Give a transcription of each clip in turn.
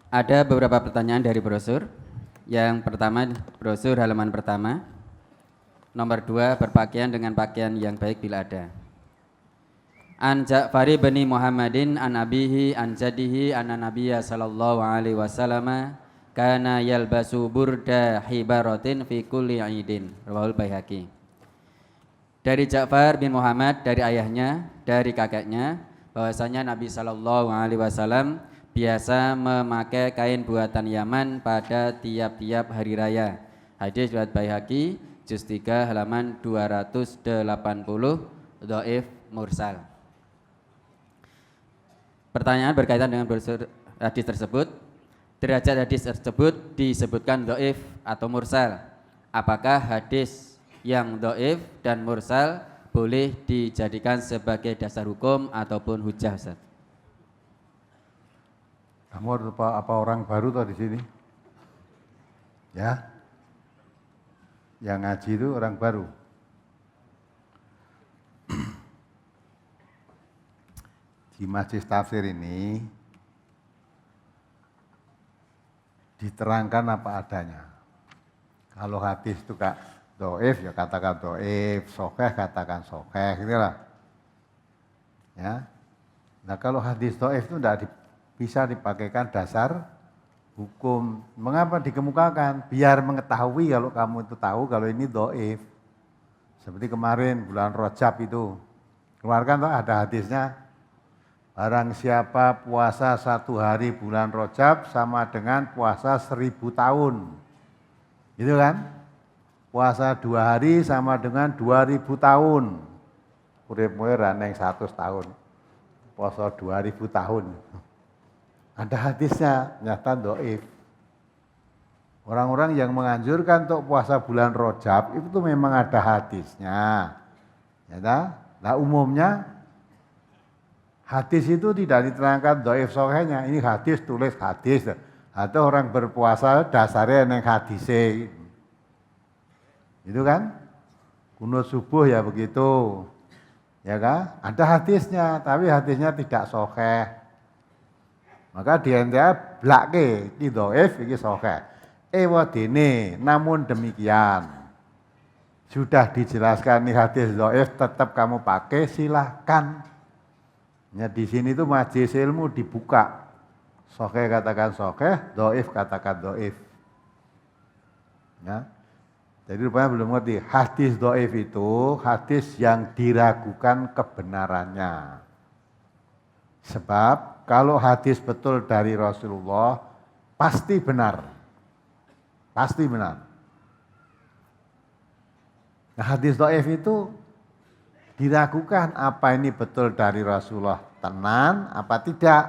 Ada beberapa pertanyaan dari brosur. Yang pertama, brosur halaman pertama. Nomor 2, berpakaian dengan pakaian yang baik bila ada. An Ja'fari bin Muhammadin an abihi an jadihi anna nabiyya sallallahu alaihi wasallam kana yalbasu burda hibaratin fi kulli idin. Rawahul Baihaqi. Dari Ja'far bin Muhammad, dari ayahnya, dari kakeknya, bahwasanya Nabi sallallahu alaihi wasallam biasa memakai kain buatan Yaman pada tiap-tiap hari raya. Hadis riwayat Baihaqi, juz 3 halaman 280, dhaif mursal. Pertanyaan berkaitan dengan hadis tersebut. Derajat hadis tersebut disebutkan dhaif atau mursal. Apakah hadis yang dhaif dan mursal boleh dijadikan sebagai dasar hukum ataupun hujah, Ustaz? Kamu apa orang baru tuh di sini? Ya? Yang ngaji itu orang baru. Di Majelis Tafsir ini diterangkan apa adanya. Kalau hadis itu Kak doif ya katakan doif, sokeh katakan sokeh, gitu lah. Ya. Nah kalau hadis doif itu tidak bisa dipakaikan dasar hukum. Mengapa dikemukakan? Biar mengetahui kalau kamu itu tahu kalau ini doif. Seperti kemarin bulan Rajab itu, keluarkan tuh ada hadisnya. Barang siapa puasa 1 hari bulan Rajab sama dengan puasa 1000 tahun. Gitu kan? Puasa 2 hari sama dengan 2000 tahun. Urip ra neng 100 tahun. Puasa 2000 tahun. Ada hadisnya, nyata doif. Orang-orang yang menganjurkan untuk puasa bulan Rajab itu memang ada hadisnya. Ya, nah umumnya hadis itu tidak diterangkan doif sohehnya. Ini hadis tulis hadis. Atau orang berpuasa dasarnya yang hadisnya. Itu kan? Kunut subuh ya begitu. Ya kan? Ada hadisnya, tapi hadisnya tidak soheh. Maka diantara blake iki doif iki soheh. Wadene, namun demikian. Sudah dijelaskan nih hadis doif tetap kamu pakai silahkan. Ya, di sini tuh majelis ilmu dibuka. Sokeh katakan sokeh, doif katakan doif. Ya. Jadi rupanya belum ngerti. Hadis doif itu hadis yang diragukan kebenarannya. Sebab kalau hadis betul dari Rasulullah pasti benar. Pasti benar. Nah, hadis doif itu diragukan apa ini betul dari Rasulullah tenan apa tidak.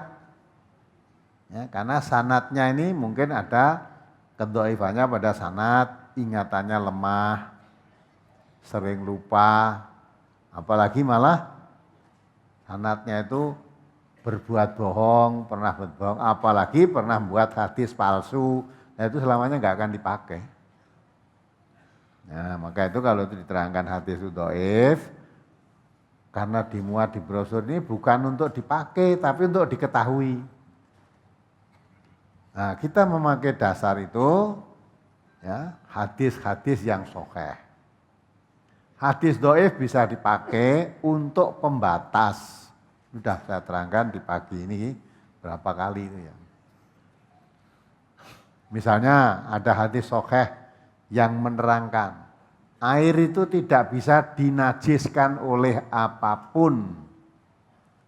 Ya, karena sanatnya ini mungkin ada kedoifannya pada sanat, ingatannya lemah, sering lupa, apalagi malah sanatnya itu berbuat bohong, pernah berbohong, apalagi pernah membuat hadis palsu, nah itu selamanya nggak akan dipakai. Nah, maka itu kalau itu diterangkan hadis itu doif, karena dimuat di brosur ini bukan untuk dipakai, tapi untuk diketahui. Nah, kita memakai dasar itu, ya, hadis-hadis yang sahih. Hadis doif bisa dipakai untuk pembatas. Sudah saya terangkan di pagi ini berapa kali itu ya. Misalnya ada hadis sahih yang menerangkan air itu tidak bisa dinajiskan oleh apapun.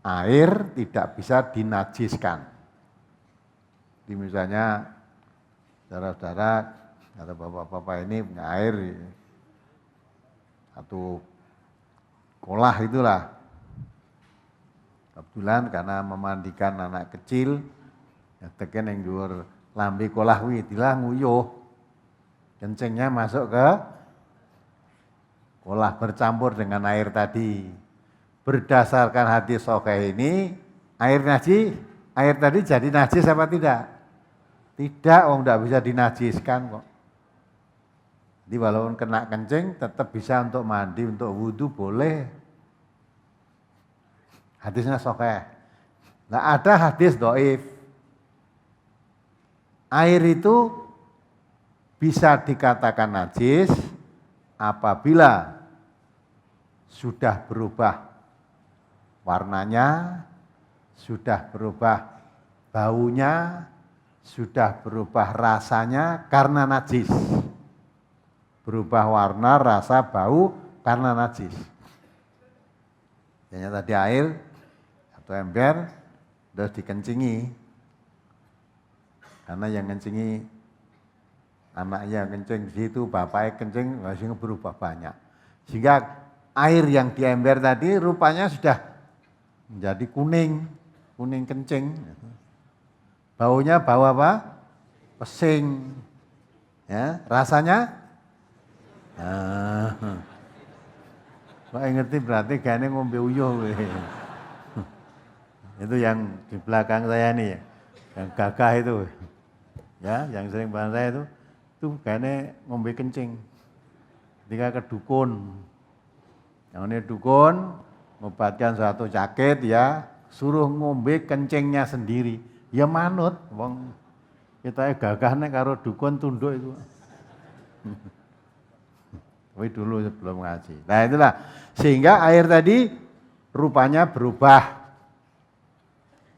Air tidak bisa dinajiskan. Jadi misalnya saudara-saudara atau bapak-bapak ini punya air satu kolah itulah. Kebetulan karena memandikan anak kecil, ya teken yang dhuwur lambe kolah kuwi dilah nguyuh. Kencingnya masuk ke kolah bercampur dengan air tadi. Berdasarkan hadis sahih ini, air tadi jadi najis apa tidak? Tidak, tidak bisa dinajiskan kok. Jadi walaupun kena kencing tetap bisa untuk mandi, untuk wudhu boleh. Hadisnya sahih. Nah ada hadis doif. Air itu bisa dikatakan najis apabila sudah berubah warnanya, sudah berubah baunya, sudah berubah rasanya karena najis. Berubah warna, rasa, bau karena najis. Yang tadi air atau ember terus dikencingi. Karena yang kencingi anaknya kencing di situ, bapaknya kencing, sehingga berubah banyak. Sehingga air yang di ember tadi rupanya sudah menjadi kuning, kuning kencing. Baunya bau apa? Pesing. Ya, rasanya? Kok ngerti berarti kayaknya ngombe uyuh. Itu yang di belakang saya nih, yang gagah itu. Ya, yang sering bareng saya itu kayaknya ngombe kencing. Ketika ke dukun, yang ini dukun ngobatkan suatu sakit ya, suruh ngombe kencingnya sendiri. Ya manut, wong kita gagahnya karo dukun tunduk itu. Tapi dulu sebelum ngaji. Nah itulah, sehingga air tadi rupanya berubah,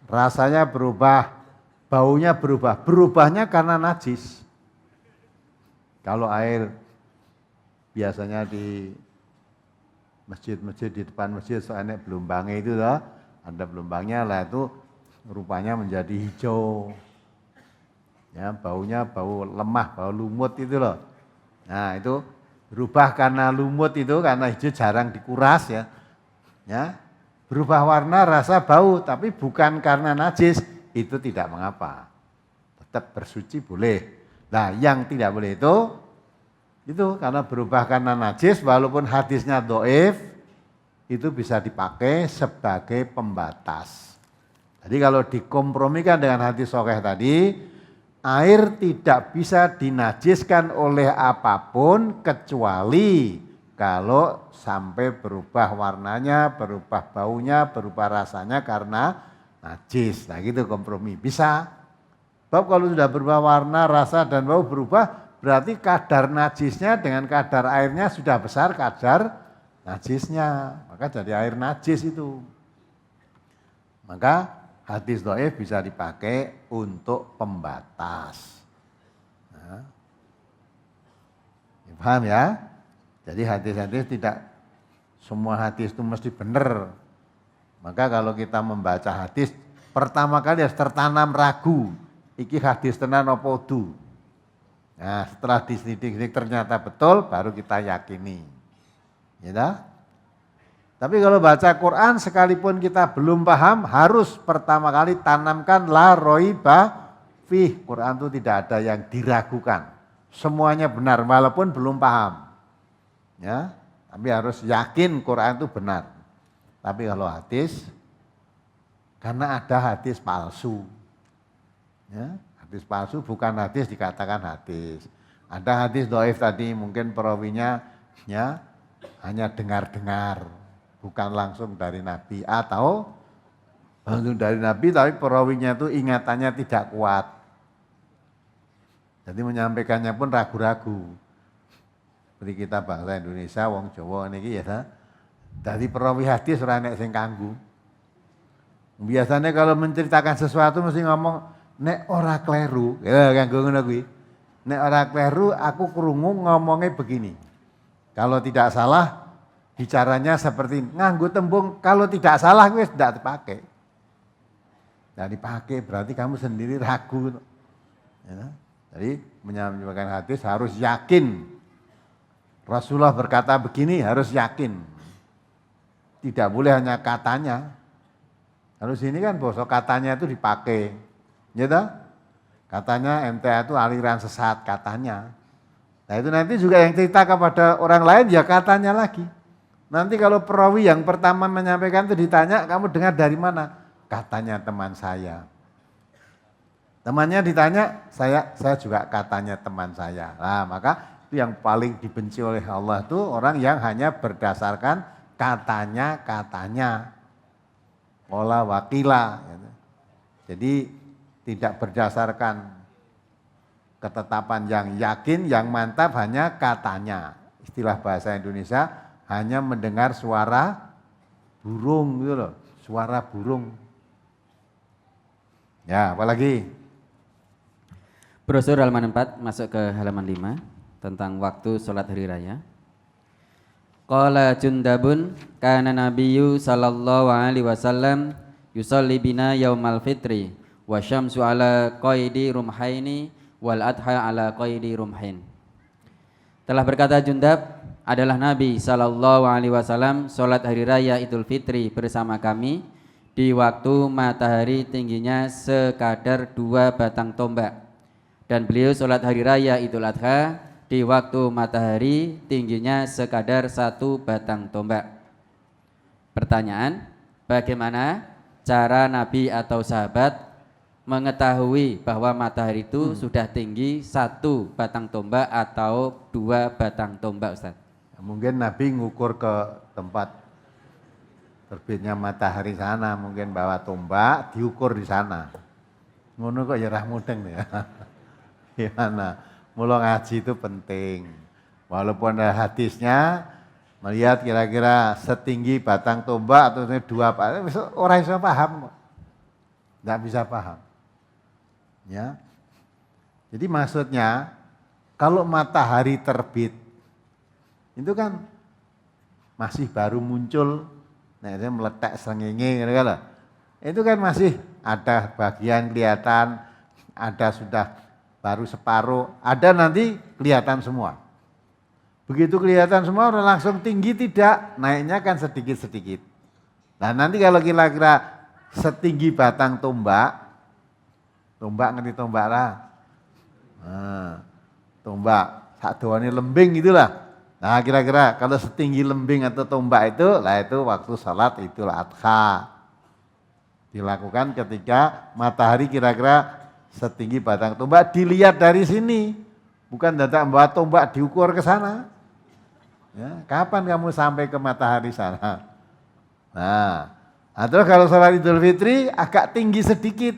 rasanya berubah, baunya berubah. Berubahnya karena najis. Kalau air biasanya di masjid-masjid, di depan masjid soalnya belumbangnya itu loh, ada belumbangnya lah itu rupanya menjadi hijau. Ya, baunya bau lemah, bau lumut itu loh. Nah, itu berubah karena lumut itu, karena hijau jarang dikuras ya. Ya. Berubah warna, rasa, bau, tapi bukan karena najis, itu tidak mengapa. Tetap bersuci boleh. Nah, yang tidak boleh itu karena berubah karena najis, walaupun hadisnya dhaif, itu bisa dipakai sebagai pembatas. Jadi kalau dikompromikan dengan hadis sahih tadi, air tidak bisa dinajiskan oleh apapun kecuali kalau sampai berubah warnanya, berubah baunya, berubah rasanya karena najis. Nah gitu kompromi, bisa. Sebab kalau sudah berubah warna, rasa dan bau berubah, berarti kadar najisnya dengan kadar airnya sudah besar kadar najisnya. Maka jadi air najis itu. Maka hadis dhaif bisa dipakai untuk pembatas. Nah, paham ya? Jadi hadis-hadis tidak semua hadis itu mesti benar. Maka kalau kita membaca hadis, pertama kali harus tertanam ragu. Iki hadis tenan apa udu. Nah, setelah diselidik ternyata betul, baru kita yakini. Ya, tapi kalau baca Quran sekalipun kita belum paham, harus pertama kali tanamkan la roiba fih. Quran itu tidak ada yang diragukan. Semuanya benar walaupun belum paham. Ya, tapi harus yakin Quran itu benar. Tapi kalau hadis, karena ada hadis palsu. Ya, hadis palsu bukan hadis dikatakan hadis. Ada hadis dhaif tadi mungkin perawinya ya hanya dengar-dengar. Bukan langsung dari Nabi, atau langsung dari Nabi tapi perawinya itu ingatannya tidak kuat. Jadi menyampaikannya pun ragu-ragu. Seperti kita bangsa Indonesia, wong Jawa niki ya, dari perawi hadis ora nek sing kanggu. Biasanya kalau menceritakan sesuatu mesti ngomong nek ora kleru, ya kanggo ngono kuwi. Nek ora kleru aku krungu ngomongnya begini. Kalau tidak salah bicaranya seperti nganggo tembung kalau tidak salah wis tidak dipakai. Tidak dipakai berarti kamu sendiri ragu. Ya. Jadi menyampaikan hadis harus yakin. Rasulullah berkata begini harus yakin. Tidak boleh hanya katanya. Kalau sini kan bosok katanya itu dipakai. Ya toh? Katanya MTA itu aliran sesat katanya. Nah itu nanti juga yang cerita kepada orang lain ya katanya lagi. Nanti kalau perawi yang pertama menyampaikan itu ditanya, kamu dengar dari mana? Katanya teman saya. Temannya ditanya, saya juga katanya teman saya. Nah, maka itu yang paling dibenci oleh Allah itu orang yang hanya berdasarkan katanya. Wala wakila. Jadi tidak berdasarkan ketetapan yang yakin, yang mantap hanya katanya. Istilah bahasa Indonesia hanya mendengar suara burung gitu loh, suara burung. Ya, apalagi? Brosur halaman 4 masuk ke halaman 5 tentang waktu sholat hari raya. Qala Jundabun kana nabiyyu sallallahu alaihi wasallam yusalli bina yaumal fitri wa syamsu ala qaidi rumhaini wal adha ala qaidi rumhin. Telah berkata Jundab, adalah Nabi sallallahu alaihi wasallam salat hari raya Idul Fitri bersama kami di waktu matahari tingginya sekadar 2 batang tombak, dan beliau salat hari raya Idul Adha di waktu matahari tingginya sekadar 1 batang tombak. Pertanyaan, bagaimana cara Nabi atau sahabat mengetahui bahwa matahari itu sudah tinggi 1 batang tombak atau 2 batang tombak, Ustaz? Mungkin Nabi ngukur ke tempat terbitnya matahari sana, mungkin bawa tombak diukur di sana. Ngono kok ya rah mudeng ya. Gimana? Mula ngaji itu penting. Walaupun ada hadisnya melihat kira-kira setinggi batang tombak atau 2 orang bisa paham. Enggak bisa paham. Ya. Jadi maksudnya kalau matahari terbit itu kan masih baru muncul, nah itu meletak srengenge gitu kan. Itu kan masih ada bagian kelihatan, ada sudah baru separuh, ada nanti kelihatan semua. Begitu kelihatan semua udah langsung tinggi tidak, naiknya kan sedikit-sedikit. Nah nanti kalau kira-kira setinggi batang tombak, tombak ngerti tombak lah. Nah, tombak sadoane lembing gitulah. Nah kira-kira kalau setinggi lembing atau tombak itu, lah itu waktu salat Idul Adha. Dilakukan ketika matahari kira-kira setinggi batang tombak, dilihat dari sini. Bukan datang bawa tombak diukur ke sana. Ya, kapan kamu sampai ke matahari sana? Nah, terus kalau salat Idul Fitri agak tinggi sedikit.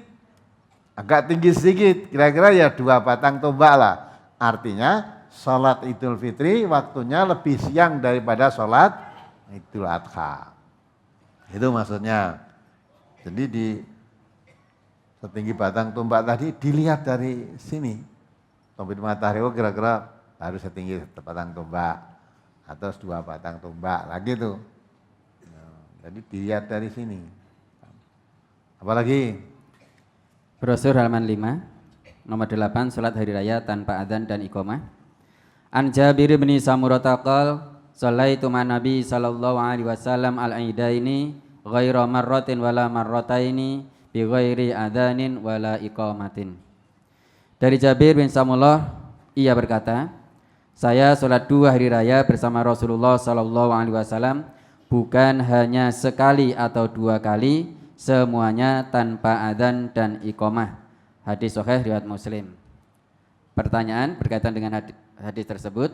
Agak tinggi sedikit, kira-kira ya 2 batang tombak lah. Artinya salat Idul Fitri waktunya lebih siang daripada salat Idul Adha. Itu maksudnya. Jadi di setinggi batang tombak tadi dilihat dari sini. Terbit matahari kira-kira harus setinggi batang tombak atau 2 batang tombak lagi tuh. Jadi dilihat dari sini. Apalagi? Brosur halaman 5 nomor 8 salat hari raya tanpa adzan dan iqamah. An Jabir bin Samurah qol shallaitu ma Nabi sallallahu alaihi wasallam al-aidaini ghaira marratin wala marrataini bi ghairi adzanin wala iqamatin. Dari Jabir bin Samurah ia berkata, saya sholat 2 hari raya bersama Rasulullah sallallahu alaihi wasallam bukan hanya sekali atau 2 kali, semuanya tanpa adzan dan iqamah. Hadis sahih riwayat Muslim. Pertanyaan berkaitan dengan hadis tersebut,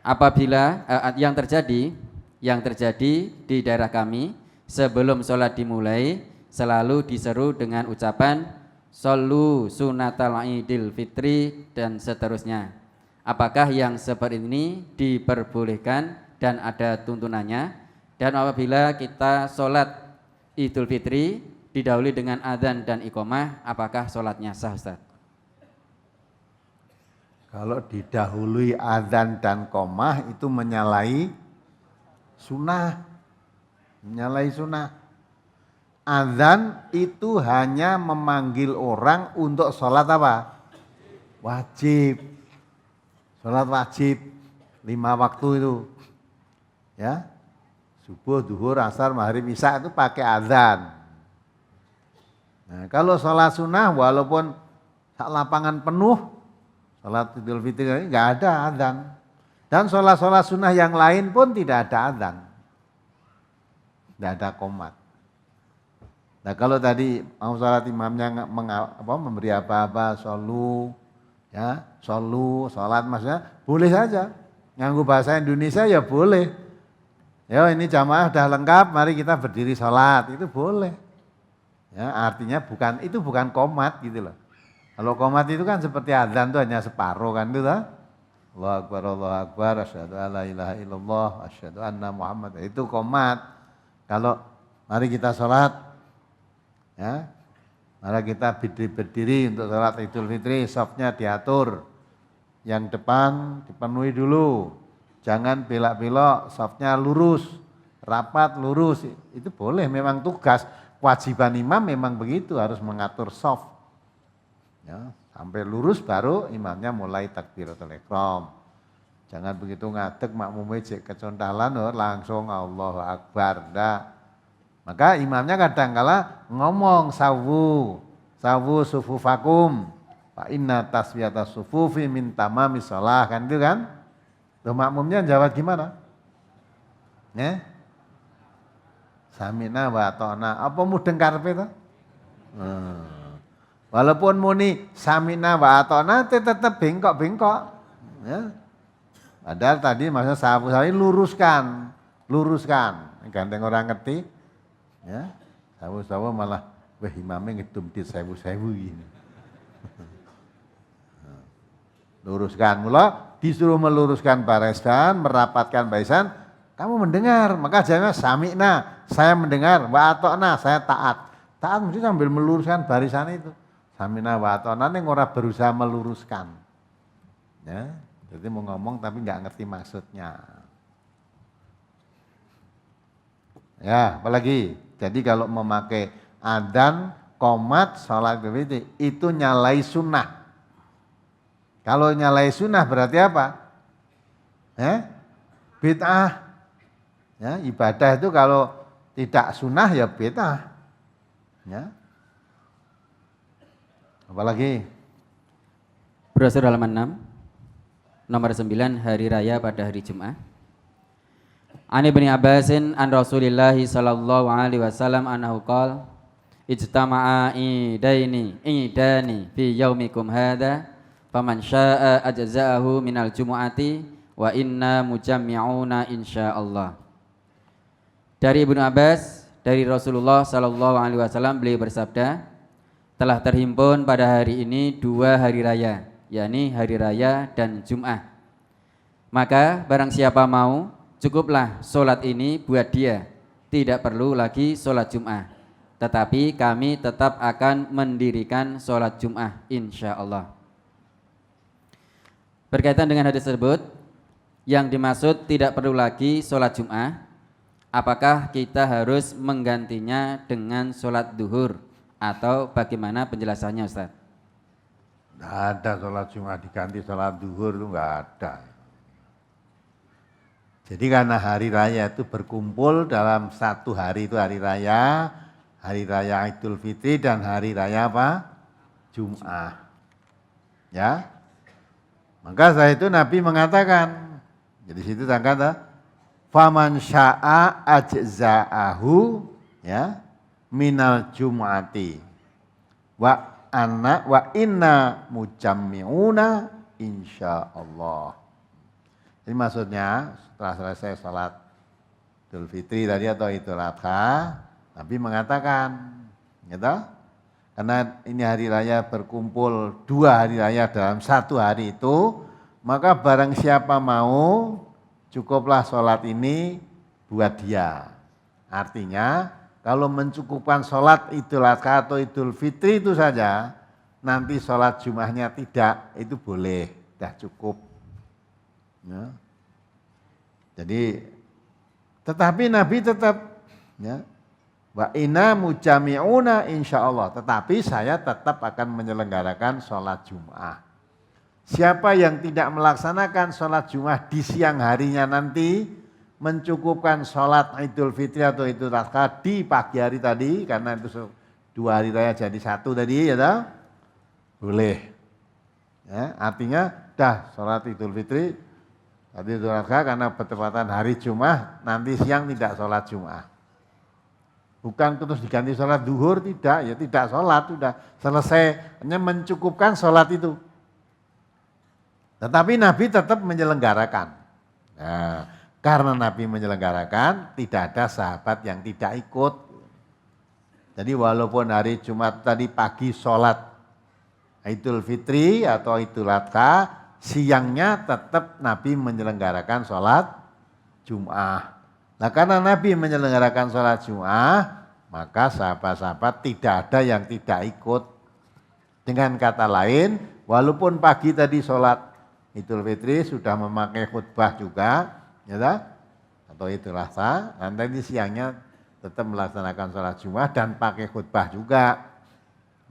apabila yang terjadi di daerah kami sebelum sholat dimulai selalu diseru dengan ucapan shollu sunatal idil fitri dan seterusnya. Apakah yang seperti ini diperbolehkan dan ada tuntunannya? Dan apabila kita sholat Idul Fitri didahului dengan adzan dan iqamah, apakah sholatnya sah, Ustaz? Kalau didahului adzan dan iqamah itu menyalahi sunnah. Menyalahi sunnah. Adzan itu hanya memanggil orang untuk sholat apa? Wajib. Sholat wajib 5 waktu itu. Ya. Subuh, duhur, asar, maghrib, isya itu pakai adzan. Nah, kalau sholat sunnah walaupun lapangan penuh, sholat Idul Fitri enggak ada adzan. Dan sholat-sholat sunnah yang lain pun tidak ada adzan. Tidak ada qomat. Nah kalau tadi mau sholat imamnya memberi apa-apa, solu, ya, solu, sholat maksudnya boleh saja. Nganggu bahasa Indonesia ya boleh. Ya ini jamaah sudah lengkap, mari kita berdiri sholat, itu boleh. Ya artinya bukan qomat gitu loh. Kalau qomat itu kan seperti adzan tuh hanya separuh kan itu lah. Allahu Akbar, asyhadu alla ilaha illallah, asyhadu anna Muhammad. Itu qomat. Kalau mari kita sholat, ya, mari kita berdiri untuk sholat Idul Fitri, safnya diatur. Yang depan dipenuhi dulu, jangan belak-belok, safnya lurus, rapat lurus. Itu boleh, memang tugas, kewajiban imam memang begitu, harus mengatur saf. Ya, sampai lurus baru imamnya mulai takbiratul ihram. Jangan begitu ngadeg makmumnya cek kecontalan langsung Allahu Akbar. Ndak. Maka imamnya kadang-kala ngomong sawu sufufakum. Fa inna taswiyatas sufufi min tamamis shalah, kan itu kan? Tuh makmumnya jawab gimana? Ya? Samina wa ta'na. Apa mudeng karepe to? Walaupun muni samina wa atona tetap bengkok-bengkok. Ya. Padahal tadi maksudnya sahabu luruskan. Ganteng orang ngerti. Ya. Sahabu malah wah imamnya ngedum di sewu gini. Luruskan, mula disuruh meluruskan barisan, merapatkan barisan. Kamu mendengar, maka jangan samina, saya mendengar, wa atona, saya taat. Taat mesti sambil meluruskan barisan itu. Samina wa atona ini ora berusaha meluruskan. Ya, jadi mau ngomong tapi nggak ngerti maksudnya. Ya, apalagi. Jadi kalau memakai adzan, qomat, sholat Idul itu nyalai sunnah. Kalau nyalai sunnah berarti apa? Bid'ah. Ya, ibadah itu kalau tidak sunnah ya bid'ah. Ya. Apalagi? Brosur halaman 6, nomor 9, hari raya pada hari Jumat. An Ibnu Abbasin an Rasulillah sallallahu alaihi wasallam annahu qala ijtama'a idani fi yaumikum hadza faman syaa'a ajza'ahu minal jumu'ati wa inna mujammi'una insyaallah. Dari Ibnu Abbas, dari Rasulullah sallallahu alaihi wasallam, beliau bersabda, telah terhimpun pada hari ini 2 hari raya, yakni hari raya dan Jum'ah. Maka barang siapa mau, cukuplah sholat ini buat dia, tidak perlu lagi sholat Jum'ah. Tetapi kami tetap akan mendirikan sholat Jum'ah insya Allah. Berkaitan dengan hadis tersebut, yang dimaksud tidak perlu lagi sholat Jum'ah, apakah kita harus menggantinya dengan sholat duhur? Atau bagaimana penjelasannya, Ustaz? Tidak ada sholat Jumat diganti sholat duhur, itu nggak ada. Jadi karena hari raya itu berkumpul dalam satu hari, itu hari raya Idul Fitri dan hari raya apa? Jum'ah. Ya. Maka setelah itu Nabi mengatakan, jadi situ kata faman sya'a ajza'ahu, ya, minal jum'ati wa inna mujammi'una insyaallah. Jadi maksudnya setelah selesai salat Idul Fitri tadi atau Idul Adha, Nabi mengatakan, gitu, karena ini hari raya berkumpul 2 hari raya dalam satu hari itu, maka barang siapa mau cukuplah salat ini buat dia. Artinya kalau mencukupkan sholat Idul Adha atau Idul Fitri itu saja, nanti sholat Jum'ahnya tidak, itu boleh, sudah cukup. Ya. Jadi, tetapi Nabi tetap, ya, wa inna mujami'una insyaallah, tetapi saya tetap akan menyelenggarakan sholat Jum'ah. Siapa yang tidak melaksanakan sholat Jum'ah di siang harinya nanti, mencukupkan sholat Idul Fitri atau Idul Adha di pagi hari tadi, karena itu 2 hari raya jadi 1 tadi, ya toh? Boleh. Ya, artinya dah sholat Idul Fitri, tadi Idul Adha karena bertepatan hari Jumat, nanti siang tidak sholat Jumat. Bukan terus diganti sholat duhur, tidak, ya tidak sholat, sudah selesai, hanya mencukupkan sholat itu. Tetapi Nabi tetap menyelenggarakan. Nah, karena Nabi menyelenggarakan, tidak ada sahabat yang tidak ikut. Jadi walaupun hari Jumat tadi pagi sholat Idul Fitri atau Idul Adha, siangnya tetap Nabi menyelenggarakan sholat Jum'ah. Nah karena Nabi menyelenggarakan sholat Jum'ah, maka sahabat-sahabat tidak ada yang tidak ikut. Dengan kata lain, walaupun pagi tadi sholat Idul Fitri sudah memakai khutbah juga, ya atau Idul Adha, nanti siangnya tetap melaksanakan sholat Jum'ah dan pakai khutbah juga.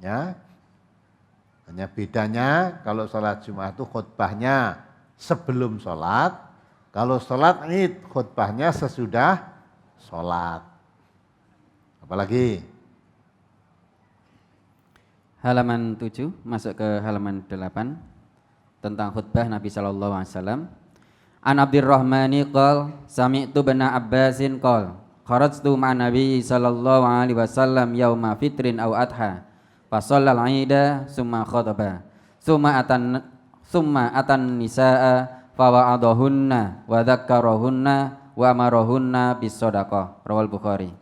Ya. Hanya bedanya kalau sholat Jumat itu khutbahnya sebelum sholat, kalau sholat Id khutbahnya sesudah sholat. Apalagi? Halaman 7 masuk ke halaman 8 tentang khutbah Nabi sallallahu alaihi wasallam. An Abdurrahmani qol sami'tu bin Abbasin qol kharajtu ma'an Nabi sallallahu alaihi wasallam yauma fitrin aw adha fasallal 'ida summa khataba summa atan nisaa fawa'adahunna wa dzakkarahunna wa amarahunna bis shadaqah. Rawal Bukhari.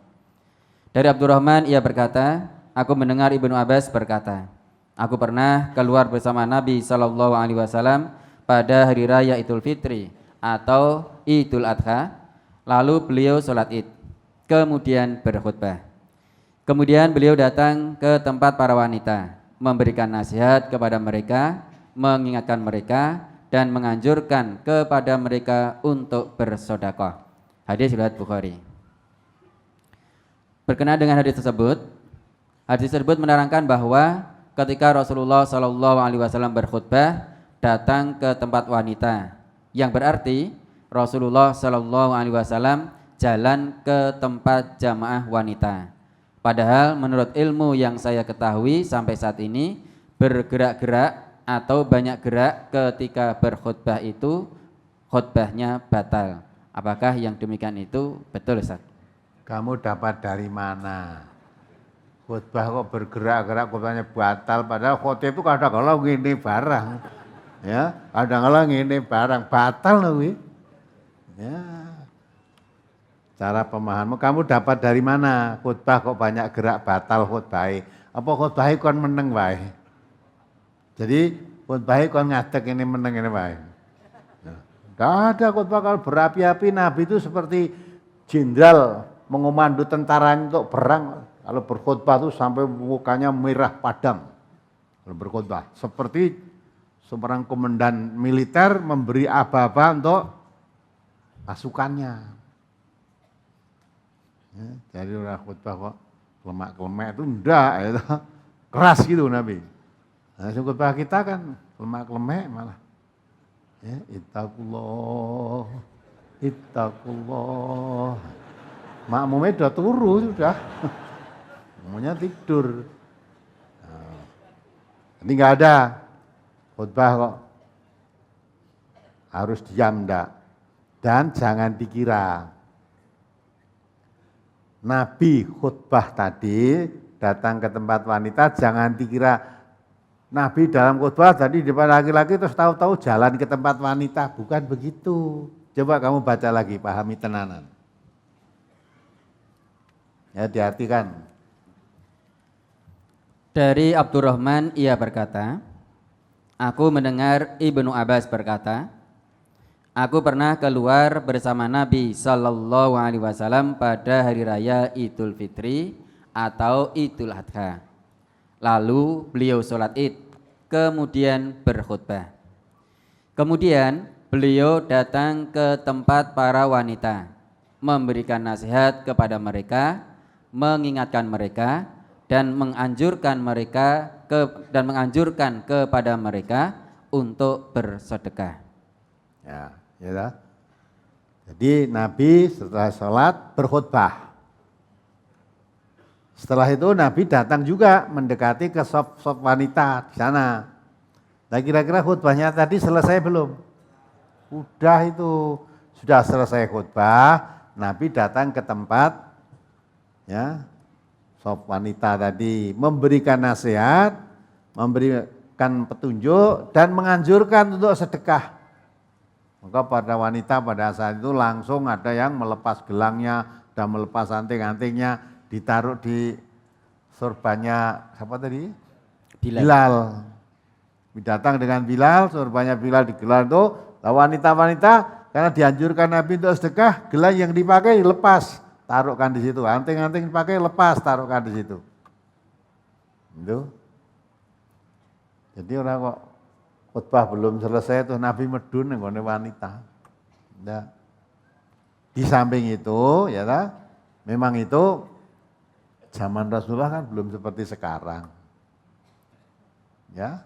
Dari Abdurrahman ia berkata, aku mendengar Ibnu Abbas berkata, aku pernah keluar bersama Nabi sallallahu alaihi wasallam pada hari raya Idul Fitri atau Idul Adha, lalu beliau sholat Id, kemudian berkhutbah. Kemudian beliau datang ke tempat para wanita, memberikan nasihat kepada mereka, mengingatkan mereka, dan menganjurkan kepada mereka untuk bersedekah. Hadis riwayat Bukhari. Berkenaan dengan hadis tersebut menerangkan bahwa ketika Rasulullah Shallallahu Alaihi Wasallam berkhutbah datang ke tempat wanita, yang berarti Rasulullah Shallallahu Alaihi Wasallam jalan ke tempat jamaah wanita. Padahal menurut ilmu yang saya ketahui sampai saat ini, bergerak-gerak atau banyak gerak ketika berkhutbah itu khutbahnya batal. Apakah yang demikian itu betul, Ustaz? Kamu dapat dari mana? Khutbah kok bergerak-gerak khutbahnya batal, padahal khutbah itu kadang-kadang ngene barang. Ya, kadang-kadang ngene barang batal loh. Ya. Cara pemahamanmu, kamu dapat dari mana? Khutbah kok banyak gerak batal khutbah. Apa khutbah kon meneng wae? Jadi khutbah kon ngadeg ini meneng ini wae. Enggak ada khutbah kalau berapi-api. Nabi itu seperti jenderal mengomando tentara untuk perang. Kalau berkhutbah itu sampai mukanya merah padam. Kalau berkhutbah seperti seorang komandan militer memberi aba-aba untuk pasukannya. Ya, jadi orang khutbah kok lemak-lemek itu enggak, itu keras gitu Nabi. Nah, khutbah kita kan lemak-lemek malah. Ya, ittaqullah. Makmumnya udah turu sudah. Makmumnya tidur. Nah, ini enggak ada khutbah kok harus diam enggak. Dan jangan dikira Nabi khutbah tadi datang ke tempat wanita, jangan dikira Nabi dalam khutbah tadi di depan laki-laki terus tahu-tahu jalan ke tempat wanita, bukan begitu. Coba kamu baca lagi, pahami tenanan. Ya, diartikan. Dari Abdurrahman ia berkata, aku mendengar Ibnu Abbas berkata, aku pernah keluar bersama Nabi Sallallahu Alaihi Wasallam pada hari raya Idul Fitri atau Idul Adha. Lalu beliau sholat Id, kemudian berkhutbah. Kemudian beliau datang ke tempat para wanita, memberikan nasihat kepada mereka, mengingatkan mereka, dan menganjurkan kepada mereka untuk bersedekah. Ya. Ya, jadi Nabi setelah sholat berkhutbah. Setelah itu Nabi datang juga mendekati ke shop wanita di sana. Nah kira-kira khutbahnya tadi selesai belum? Udah itu, sudah selesai khutbah, Nabi datang ke tempat ya shop wanita tadi, memberikan nasihat, memberikan petunjuk dan menganjurkan untuk sedekah. Maka pada wanita pada saat itu langsung ada yang melepas gelangnya dan melepas anting-antingnya, ditaruh di sorbannya siapa tadi? Bilal. datang dengan Bilal, sorbannya Bilal digelar itu, wanita-wanita karena dianjurkan Nabi untuk sedekah, gelang yang dipakai lepas, taruhkan di situ. Anting-anting dipakai lepas, taruhkan di situ. Itu. Jadi orang kok khutbah belum selesai tuh Nabi medun nggone wanita. Nah, di samping itu ya ta, memang itu zaman Rasulullah kan belum seperti sekarang. Ya.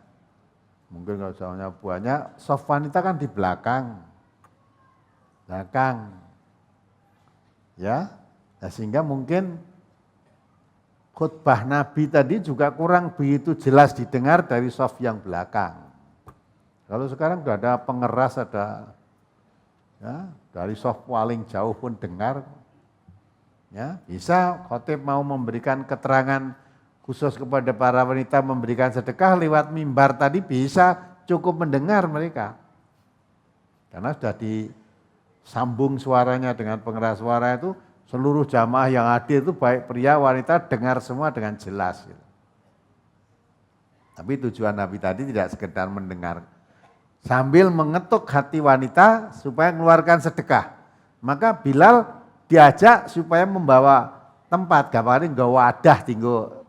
Mungkin kalau soalnya banyak, soft wanita kan di belakang. Ya. Nah, sehingga mungkin khutbah Nabi tadi juga kurang begitu jelas didengar dari soft yang belakang. Kalau sekarang sudah ada pengeras, ada ya, dari soft paling jauh pun dengar. Ya, bisa khotib mau memberikan keterangan khusus kepada para wanita memberikan sedekah lewat mimbar tadi bisa cukup mendengar mereka. Karena sudah disambung suaranya dengan pengeras suara itu, seluruh jamaah yang hadir itu baik pria wanita dengar semua dengan jelas. Tapi tujuan Nabi tadi tidak sekedar mendengar, sambil mengetuk hati wanita supaya mengeluarkan sedekah. Maka Bilal diajak supaya membawa tempat, gambarin gak wadah tinggal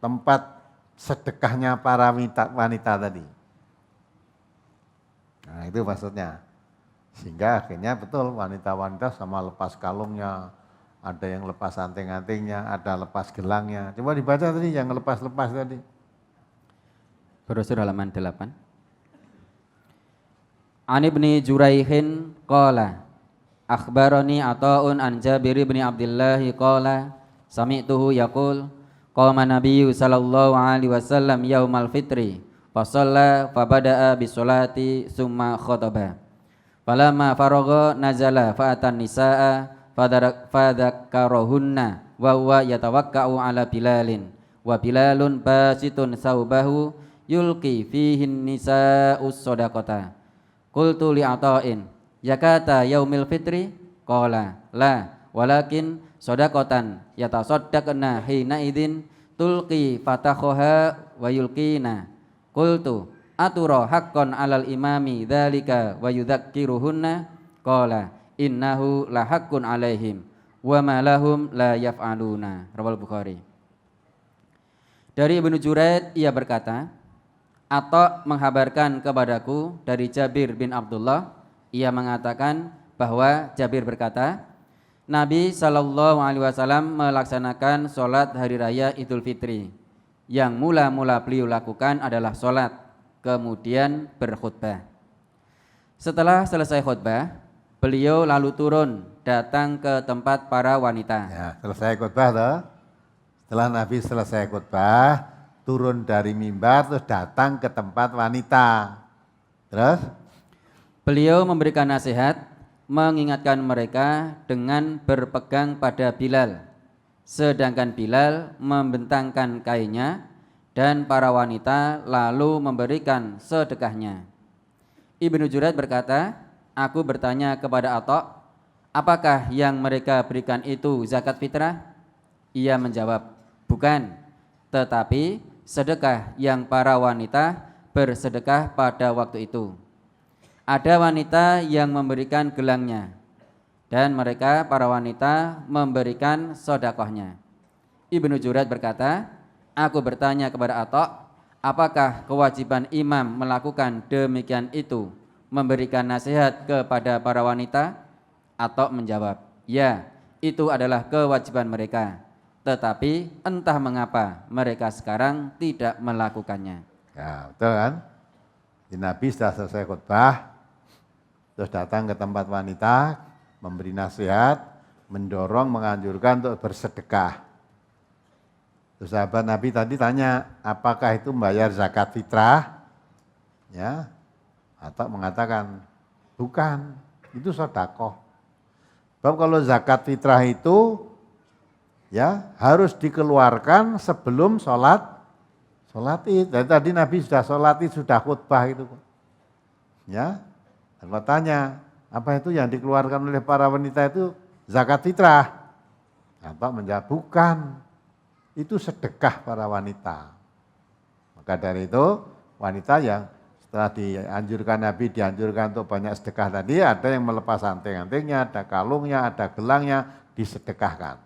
tempat sedekahnya para wanita tadi. Nah itu maksudnya. Sehingga akhirnya betul wanita-wanita sama lepas kalungnya, ada yang lepas anting-antingnya, ada lepas gelangnya. Coba dibaca tadi yang lepas-lepas tadi. Brosur halaman 8. An Ibni Juraihin qala akhbarani Ata'un an Jabir bin Abdullah qala sami'tuhu yaqul qama nabiyyu sallallahu alaihi wasallam yaumal fitri fa shalla fa bada'a bis sholati summa khataba falamma faragha nazala fa atan nisaa fadzakarahunna wa huwa yatawakka'u ala bilalin wa bilalun basitun saubahu yulqi fihin nisaa'us shadaqata qultu li Ata'in yakata yaumil fitri qala la walakin shadaqatan yatasaddaqna hina idzin tulqi fatakhaha wa yulqina qultu atura haqqan alal imami dzalika wa yudzakkiruhunna qala innahu la haqqun alaihim wa ma lahum la yaf'aluna. Rawal Bukhari. Dari Ibnu Juraid ia berkata, Atha menghabarkan kepadaku dari Jabir bin Abdullah, ia mengatakan bahwa Jabir berkata, Nabi SAW melaksanakan sholat hari raya Idul Fitri. Yang mula-mula beliau lakukan adalah sholat, kemudian berkhutbah. Setelah selesai khutbah, beliau lalu turun datang ke tempat para wanita. Ya, selesai khutbah toh. Setelah Nabi selesai khutbah, turun dari mimbar terus datang ke tempat wanita. Terus beliau memberikan nasihat, mengingatkan mereka dengan berpegang pada Bilal. Sedangkan Bilal membentangkan kainnya dan para wanita lalu memberikan sedekahnya. Ibnu Juraid berkata, aku bertanya kepada Atha, apakah yang mereka berikan itu zakat fitrah? Ia menjawab, bukan, tetapi sedekah yang para wanita bersedekah pada waktu itu. Ada wanita yang memberikan gelangnya dan mereka para wanita memberikan sedekahnya. Ibnu Juraid berkata, aku bertanya kepada Atha, apakah kewajiban imam melakukan demikian itu, memberikan nasihat kepada para wanita? Atha menjawab, ya, itu adalah kewajiban mereka, tetapi entah mengapa mereka sekarang tidak melakukannya. ya, betul kan? Nabi sudah selesai khutbah, terus datang ke tempat wanita, memberi nasihat, mendorong, menganjurkan untuk bersedekah. Terus sahabat Nabi tadi tanya, apakah itu membayar zakat fitrah? Ya, atau mengatakan, bukan, itu sedekah. Sebab kalau zakat fitrah itu ya harus dikeluarkan sebelum sholat Id. Dan tadi Nabi sudah sholat Id, sudah khutbah itu. Ya, kalau tanya, apa itu yang dikeluarkan oleh para wanita itu zakat fitrah? Apa menjawab, bukan, itu sedekah para wanita. Maka dari itu wanita yang setelah dianjurkan Nabi, dianjurkan untuk banyak sedekah tadi, ada yang melepas anting-antingnya, ada kalungnya, ada gelangnya, disedekahkan.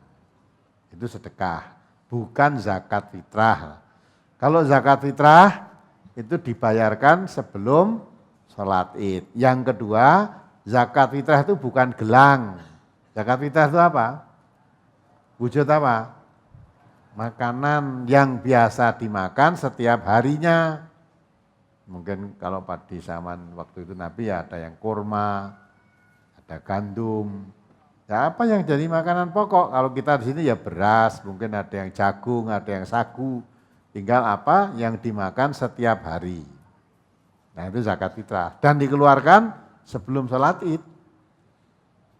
Itu sedekah, bukan zakat fitrah. Kalau zakat fitrah itu dibayarkan sebelum sholat id. Yang kedua, zakat fitrah itu bukan gelang. Zakat fitrah itu apa? Wujud apa? Makanan yang biasa dimakan setiap harinya. Mungkin kalau di zaman waktu itu Nabi ya ada yang kurma, ada gandum. Ya apa yang jadi makanan pokok? Kalau kita di sini ya beras, mungkin ada yang jagung, ada yang sagu. Tinggal apa yang dimakan setiap hari. Nah itu zakat fitrah dan dikeluarkan sebelum sholat id.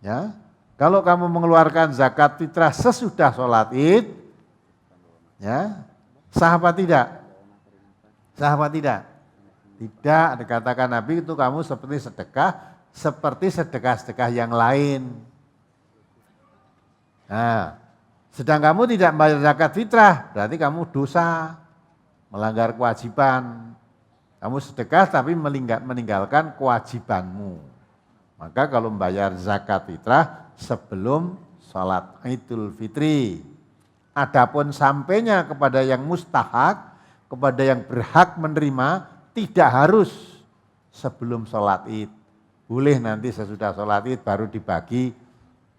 Ya, kalau kamu mengeluarkan zakat fitrah sesudah sholat id, ya sah apa tidak? Sah apa tidak? Tidak, dikatakan Nabi itu kamu seperti sedekah yang lain. Nah, sedang kamu tidak membayar zakat fitrah, berarti kamu dosa, melanggar kewajiban. Kamu sedekah tapi meninggalkan kewajibanmu. Maka kalau membayar zakat fitrah sebelum sholat Idul Fitri. Adapun sampainya kepada yang mustahak, kepada yang berhak menerima, tidak harus sebelum sholat id. Boleh nanti sesudah sholat id baru dibagi,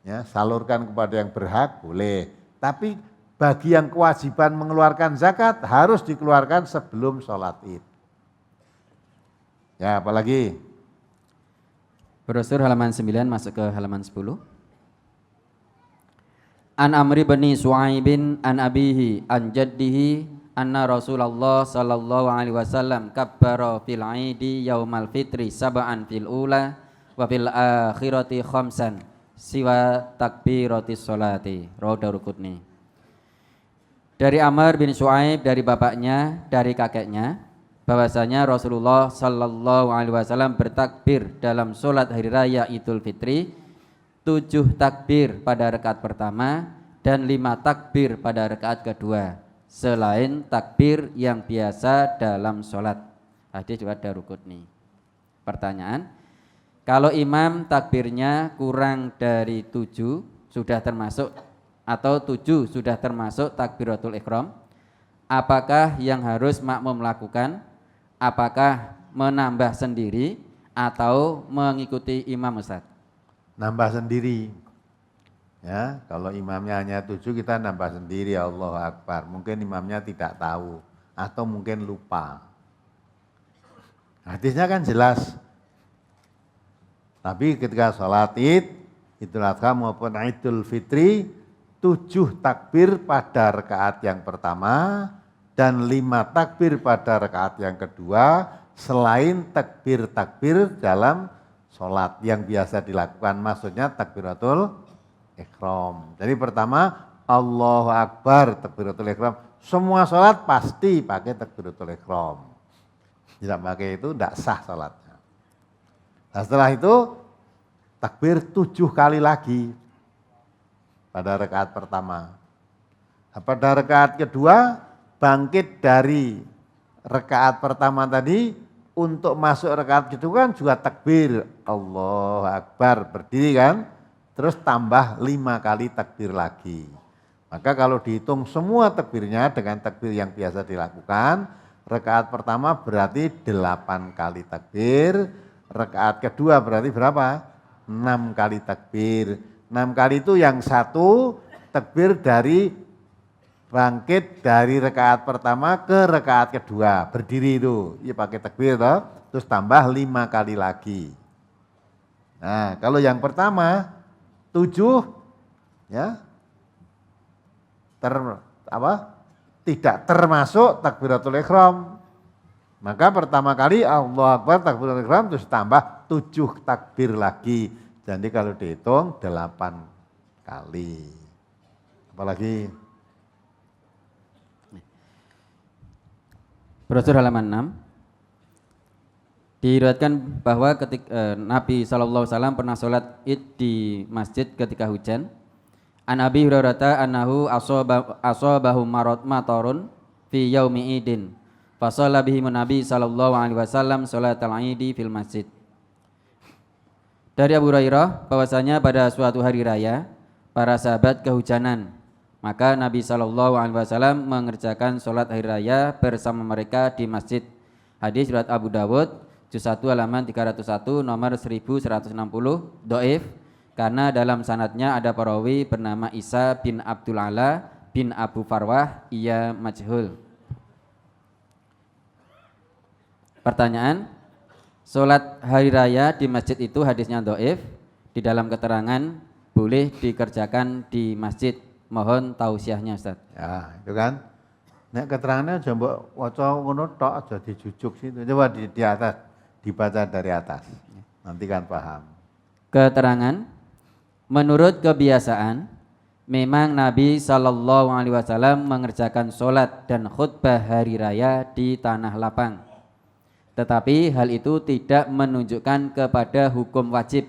ya, salurkan kepada yang berhak, boleh. Tapi bagi yang kewajiban mengeluarkan zakat harus dikeluarkan sebelum sholat id. Ya, apalagi? Brosur halaman 9 masuk ke halaman 10. An Amri bin Su'aibin an abihi an jaddihi anna Rasulullah sallallahu alaihi wasallam kabbara fil aidi yaumal fitri sab'an fil ula wa fil akhirati khamsan siwa takbiratis sholati. Rawahu Daruqutni. Dari Amr bin Su'aib, dari bapaknya, dari kakeknya, bahwasanya Rasulullah sallallahu alaihi wasallam bertakbir dalam sholat hari raya Idul Fitri 7 takbir pada rakaat pertama dan 5 takbir pada rakaat kedua, selain takbir yang biasa dalam sholat. Hadis riwayat Daruqutni. Pertanyaan, kalau imam takbirnya kurang dari 7 sudah termasuk, atau 7 sudah termasuk takbiratul ihram, apakah yang harus makmum lakukan? Apakah menambah sendiri atau mengikuti imam Ustaz? Nambah sendiri. Ya, kalau imamnya hanya 7 kita nambah sendiri, Allahu Akbar. Mungkin imamnya tidak tahu atau mungkin lupa. Hadisnya kan jelas. Tapi ketika sholat id, Idul Adha maupun Idul Fitri, 7 takbir pada rakaat yang pertama dan 5 takbir pada rakaat yang kedua, selain takbir-takbir dalam sholat yang biasa dilakukan, maksudnya takbiratul ihram. Jadi pertama Allahu Akbar, takbiratul ihram. Semua sholat pasti pakai takbiratul ihram. Tidak pakai itu tidak sah sholatnya. Nah, setelah itu takbir 7 kali lagi pada rakaat pertama. Nah, pada rakaat kedua bangkit dari rakaat pertama tadi, untuk masuk rakaat kedua kan juga takbir Allahu Akbar, berdiri kan, terus tambah 5 kali takbir lagi. Maka kalau dihitung semua takbirnya dengan takbir yang biasa dilakukan, rakaat pertama berarti 8 kali takbir, rakaat kedua berarti berapa? 6 kali takbir. 6 kali itu yang satu takbir dari bangkit dari rakaat pertama ke rakaat kedua, berdiri itu, ya pakai takbir toh, terus tambah 5 kali lagi. Nah, kalau yang pertama 7 ya tidak termasuk takbiratul ihram. Maka pertama kali Allahu Akbar takbiratul ihram terus tambah 7 takbir lagi. Jadi kalau dihitung 8 kali. Apalagi Brosur halaman 6. Diriwayatkan bahwa ketika Nabi SAW pernah sholat id di masjid ketika hujan. An Abi Hurairah annahu asabahu matarun fi yaumi idin. Fasalla bihimun Nabi sallallahu alaihi wasallam salatal Idi fil masjid. Dari Abu Hurairah bahwasanya pada suatu hari raya para sahabat kehujanan, maka Nabi sallallahu alaihi wasallam mengerjakan salat hari raya bersama mereka di masjid. Hadis riwayat Abu Dawud juz 1 halaman 301 nomor 1160 dhaif karena dalam sanadnya ada perawi bernama Isa bin Abdul Ala bin Abu Farwah, ia majhul. Pertanyaan, sholat hari raya di masjid itu hadisnya dhaif, di dalam keterangan boleh dikerjakan di masjid. Mohon tausiahnya Ustaz. Ya, itu kan. Nek keterangannya aja mbok waca ngono tok aja dijujuk situ. Coba di atas dibaca dari atas. Nanti kan paham. Keterangan, menurut kebiasaan memang Nabi sallallahu alaihi wasallam mengerjakan sholat dan khutbah hari raya di tanah lapang. Tetapi hal itu tidak menunjukkan kepada hukum wajib.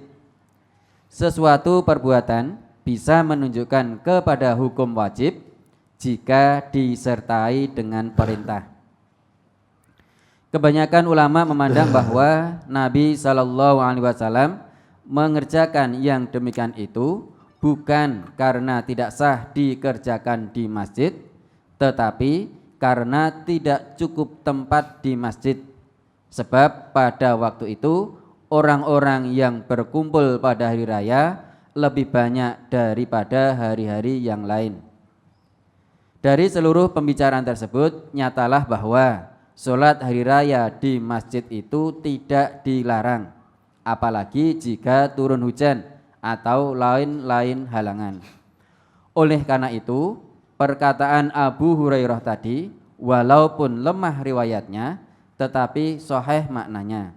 Sesuatu perbuatan bisa menunjukkan kepada hukum wajib jika disertai dengan perintah. Kebanyakan ulama memandang bahwa Nabi sallallahu alaihi wasallam mengerjakan yang demikian itu bukan karena tidak sah dikerjakan di masjid, tetapi karena tidak cukup tempat di masjid. Sebab pada waktu itu orang-orang yang berkumpul pada hari raya lebih banyak daripada hari-hari yang lain. Dari seluruh pembicaraan tersebut nyatalah bahwa sholat hari raya di masjid itu tidak dilarang, apalagi jika turun hujan atau lain-lain halangan. Oleh karena itu, perkataan Abu Hurairah tadi walaupun lemah riwayatnya tetapi sahih maknanya.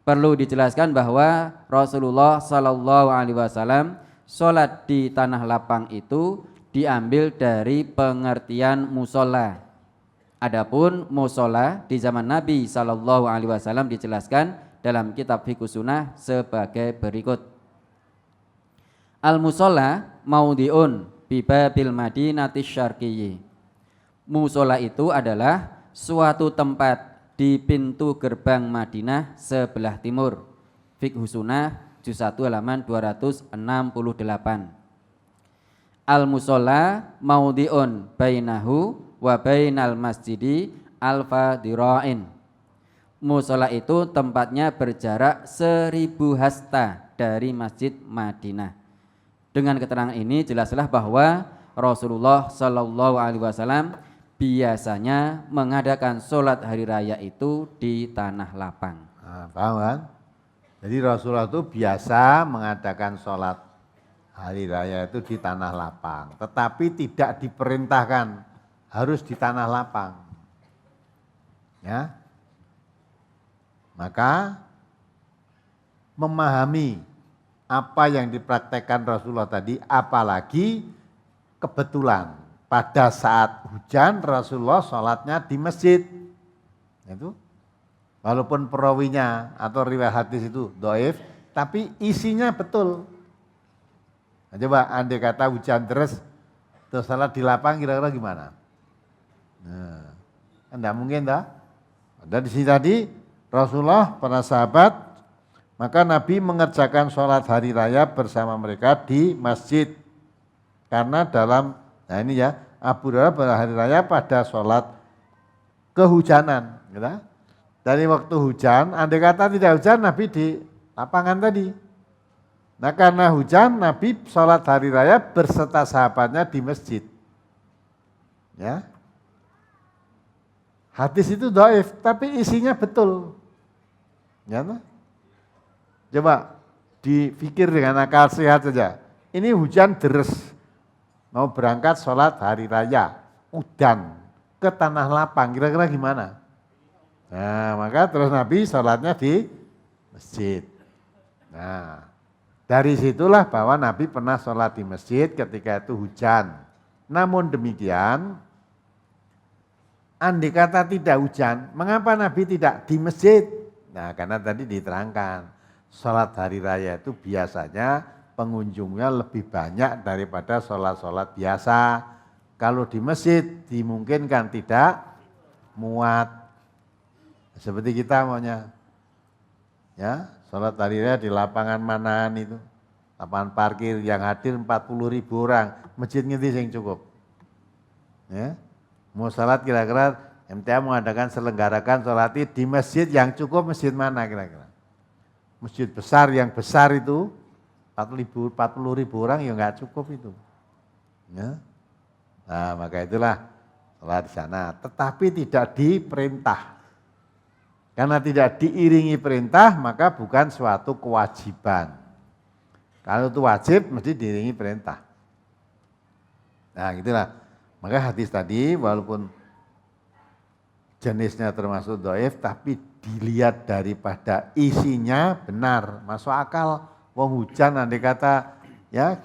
Perlu dijelaskan bahwa Rasulullah sallallahu alaihi wasallam sholat di tanah lapang itu diambil dari pengertian musola. Adapun musola di zaman Nabi sallallahu alaihi wasallam dijelaskan dalam kitab Fiqh Sunnah sebagai berikut. Al-musola maudhi'un bi babil Madinati Syarqiyyi. Musola itu adalah suatu tempat di pintu gerbang Madinah sebelah timur. Fiqh Sunnah juz 1 halaman 268. Al-musola maudhi'un bainahu wa bainal masjidi alfa dira'in. Musola itu tempatnya berjarak 1000 hasta dari Masjid Madinah. Dengan keterangan ini jelaslah bahwa Rasulullah sallallahu alaihi wasallam biasanya mengadakan sholat hari raya itu di tanah lapang. Nah, paham kan? Jadi Rasulullah itu biasa mengadakan sholat hari raya itu di tanah lapang, tetapi tidak diperintahkan harus di tanah lapang. Ya, maka memahami apa yang dipraktekkan Rasulullah tadi, apalagi kebetulan pada saat hujan Rasulullah sholatnya di masjid. Itu walaupun perawinya atau riwayat hadis itu dhaif, tapi isinya betul. Nah, coba andai kata hujan terus sholat di lapang kira-kira gimana? Nah, enggak mungkin dah. Ada di sini tadi Rasulullah para sahabat, maka Nabi mengerjakan sholat hari raya bersama mereka di masjid. Karena dalam nah ini ya, Abu Hurairah pada hari raya pada sholat kehujanan. Gitu. Dari waktu hujan, andai kata tidak hujan, Nabi di lapangan tadi. Nah karena hujan, Nabi sholat hari raya berserta sahabatnya di masjid. Ya. Hadis itu dhaif, tapi isinya betul. Ya, coba dipikir dengan akal sehat saja. Ini hujan deres. Mau berangkat sholat hari raya, udan ke tanah lapang, kira-kira gimana? Nah, maka terus Nabi sholatnya di masjid. Nah, dari situlah bahwa Nabi pernah sholat di masjid ketika itu hujan. Namun demikian, andai kata tidak hujan, mengapa Nabi tidak di masjid? Nah, karena tadi diterangkan, sholat hari raya itu biasanya pengunjungnya lebih banyak daripada sholat-sholat biasa. Kalau di masjid dimungkinkan tidak muat. Seperti kita maunya, ya, sholat tahlilnya di lapangan manaan itu, lapangan parkir yang hadir 40.000 orang, masjid ngendi sing cukup, ya, mau sholat kira-kira MTA mengadakan selenggarakan sholat id di masjid yang cukup masjid mana kira-kira? Masjid besar yang besar itu 40.000 orang ya nggak cukup itu, ya. Nah maka itulah sholat di sana, tetapi tidak diperintah. Karena tidak diiringi perintah, maka bukan suatu kewajiban. Kalau itu wajib, mesti diiringi perintah. Nah gitulah. Maka hadis tadi, walaupun jenisnya termasuk dhaif, tapi dilihat daripada isinya benar, masuk akal. Wong hujan, andai kata ya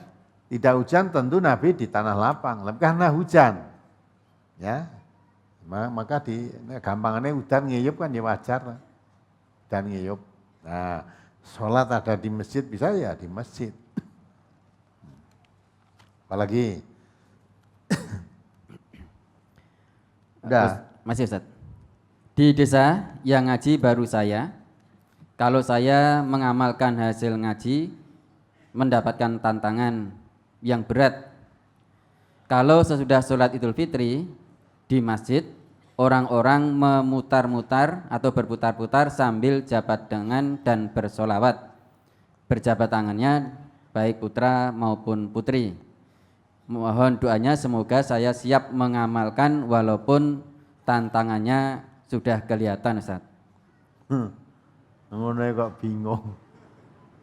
tidak hujan, tentu Nabi di tanah lapang. Karena hujan, ya. Maka gampangannya udan ngiyup kan ya wajar, dan ngiyup. Nah, sholat ada di masjid bisa ya di masjid. Apalagi? Udah. Masih Ustaz. Di desa yang ngaji baru saya, kalau saya mengamalkan hasil ngaji, mendapatkan tantangan yang berat. Kalau sesudah sholat Idul Fitri di masjid, orang-orang memutar-mutar atau berputar-putar sambil jabat tangan dan bersolawat. Berjabat tangannya baik putra maupun putri. Mohon doanya semoga saya siap mengamalkan walaupun tantangannya sudah kelihatan Ustaz. Ngono kok bingung.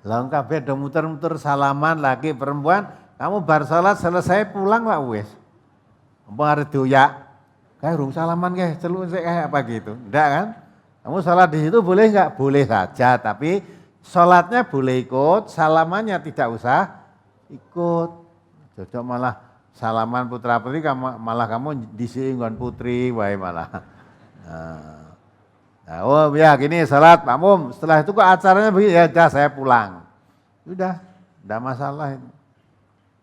Lah kabeh do muter-muter salaman laki perempuan, kamu bar salat selesai pulang lah wis. Apa arep doyak? Kayak rung salaman kayak celuk kayak apa gitu, enggak kan? Kamu sholat di situ boleh enggak? Boleh saja, tapi sholatnya boleh ikut, salamannya tidak usah ikut. Cocok malah salaman putra putri, malah kamu disinggon putri, wae malah. Nah, oh ya gini sholat makmum, setelah itu kok acaranya begini, ya udah saya pulang. Udah, enggak masalah.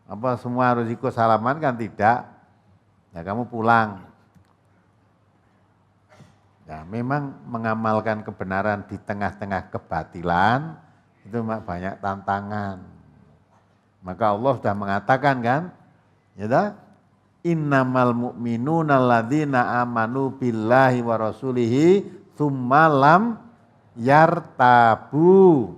Apa semua harus ikut salaman kan tidak? Ya kamu pulang. Ya, memang mengamalkan kebenaran di tengah-tengah kebatilan itu banyak tantangan. Maka Allah sudah mengatakan kan, ya dah, innamal mu'minuna alladzina amanu billahi wa rasulihi tsumma lam yartabu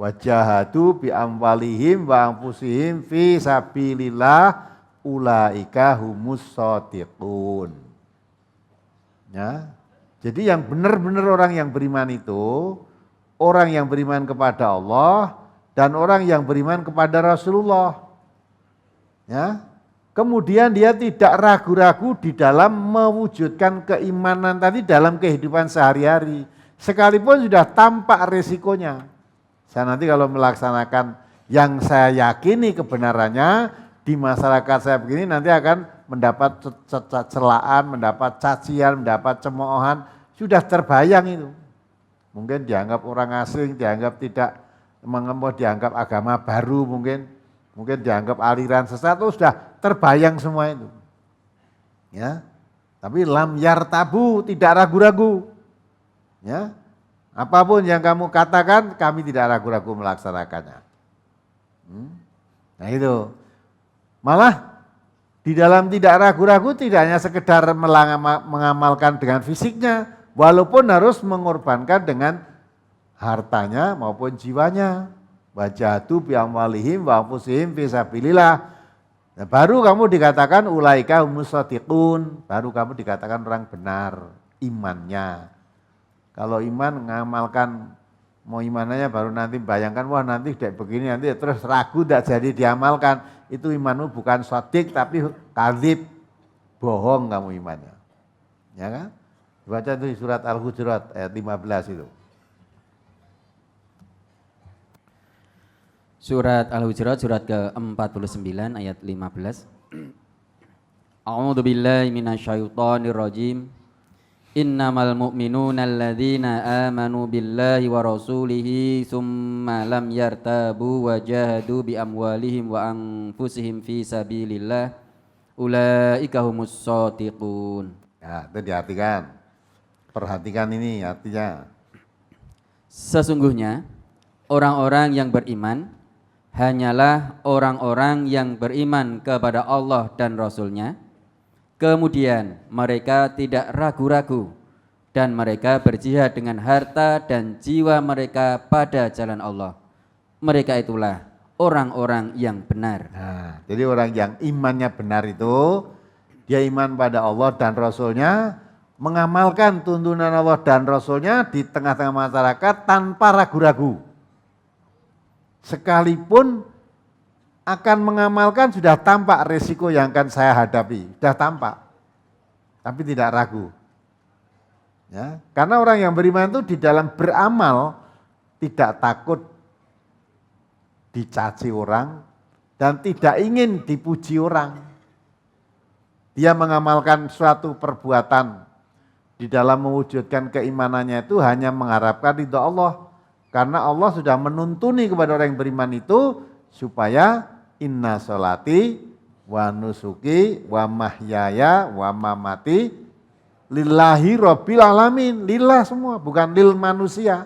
wajahadu bi amwalihim wa anfusihim fi sabilillah ulaika humus shadiqun. Ya. Jadi yang benar-benar orang yang beriman itu, orang yang beriman kepada Allah dan orang yang beriman kepada Rasulullah. Ya. Kemudian dia tidak ragu-ragu di dalam mewujudkan keimanan tadi dalam kehidupan sehari-hari. Sekalipun sudah tampak resikonya. Saya nanti kalau melaksanakan yang saya yakini kebenarannya di masyarakat saya begini nanti akan mendapat celaan, mendapat cacian, mendapat cemoohan, sudah terbayang itu. Mungkin dianggap orang asing, dianggap tidak mengemot, dianggap agama baru mungkin dianggap aliran sesat, itu sudah terbayang semua itu. Ya. Tapi lam yartabu, tidak ragu-ragu. Ya. Apapun yang kamu katakan, kami tidak ragu-ragu melaksanakannya. Nah itu. Malah di dalam tidak ragu-ragu tidak hanya sekedar mengamalkan dengan fisiknya, walaupun harus mengorbankan dengan hartanya maupun jiwanya. Wajahatu bi amwalihim wa anfusihim fi sabilillah. Nah, baru kamu dikatakan ulaika humus shadiqun, baru kamu dikatakan orang benar imannya. Kalau iman mengamalkan mau imannya baru nanti bayangkan wah nanti kayak begini nanti terus ragu tidak jadi diamalkan. Itu imanmu bukan shadiq tapi kadzib, bohong kamu imannya. Ya kan? Baca itu di surat Al-Hujurat ayat 15 itu. Surat Al-Hujurat surat ke-49 ayat 15. A'udzu billahi minasyaitonir rajim. Innamal mu'minuna alladzina amanu billahi wa rasulihi tsumma lam yartabu wa jahadu bi amwalihim wa anfusihim fi sabilillah ulaika humus shadiqun. Ya, itu diartikan. Perhatikan ini artinya. Sesungguhnya orang-orang yang beriman hanyalah orang-orang yang beriman kepada Allah dan Rasul-Nya. Kemudian mereka tidak ragu-ragu dan mereka berjihad dengan harta dan jiwa mereka pada jalan Allah. Mereka itulah orang-orang yang benar. Nah, jadi orang yang imannya benar itu, dia iman pada Allah dan Rasul-Nya, mengamalkan tuntunan Allah dan Rasul-Nya di tengah-tengah masyarakat tanpa ragu-ragu. Sekalipun akan mengamalkan sudah tampak resiko yang akan saya hadapi, sudah tampak, tapi tidak ragu. Ya, karena orang yang beriman itu di dalam beramal tidak takut dicaci orang dan tidak ingin dipuji orang. Dia mengamalkan suatu perbuatan di dalam mewujudkan keimanannya itu hanya mengharapkan ridha Allah. Karena Allah sudah menuntuni kepada orang yang beriman itu supaya inna sholati wa nusuki wa mahyaya wa mamati lillahi rabbil alamin. Lillah semua, bukan lil manusia,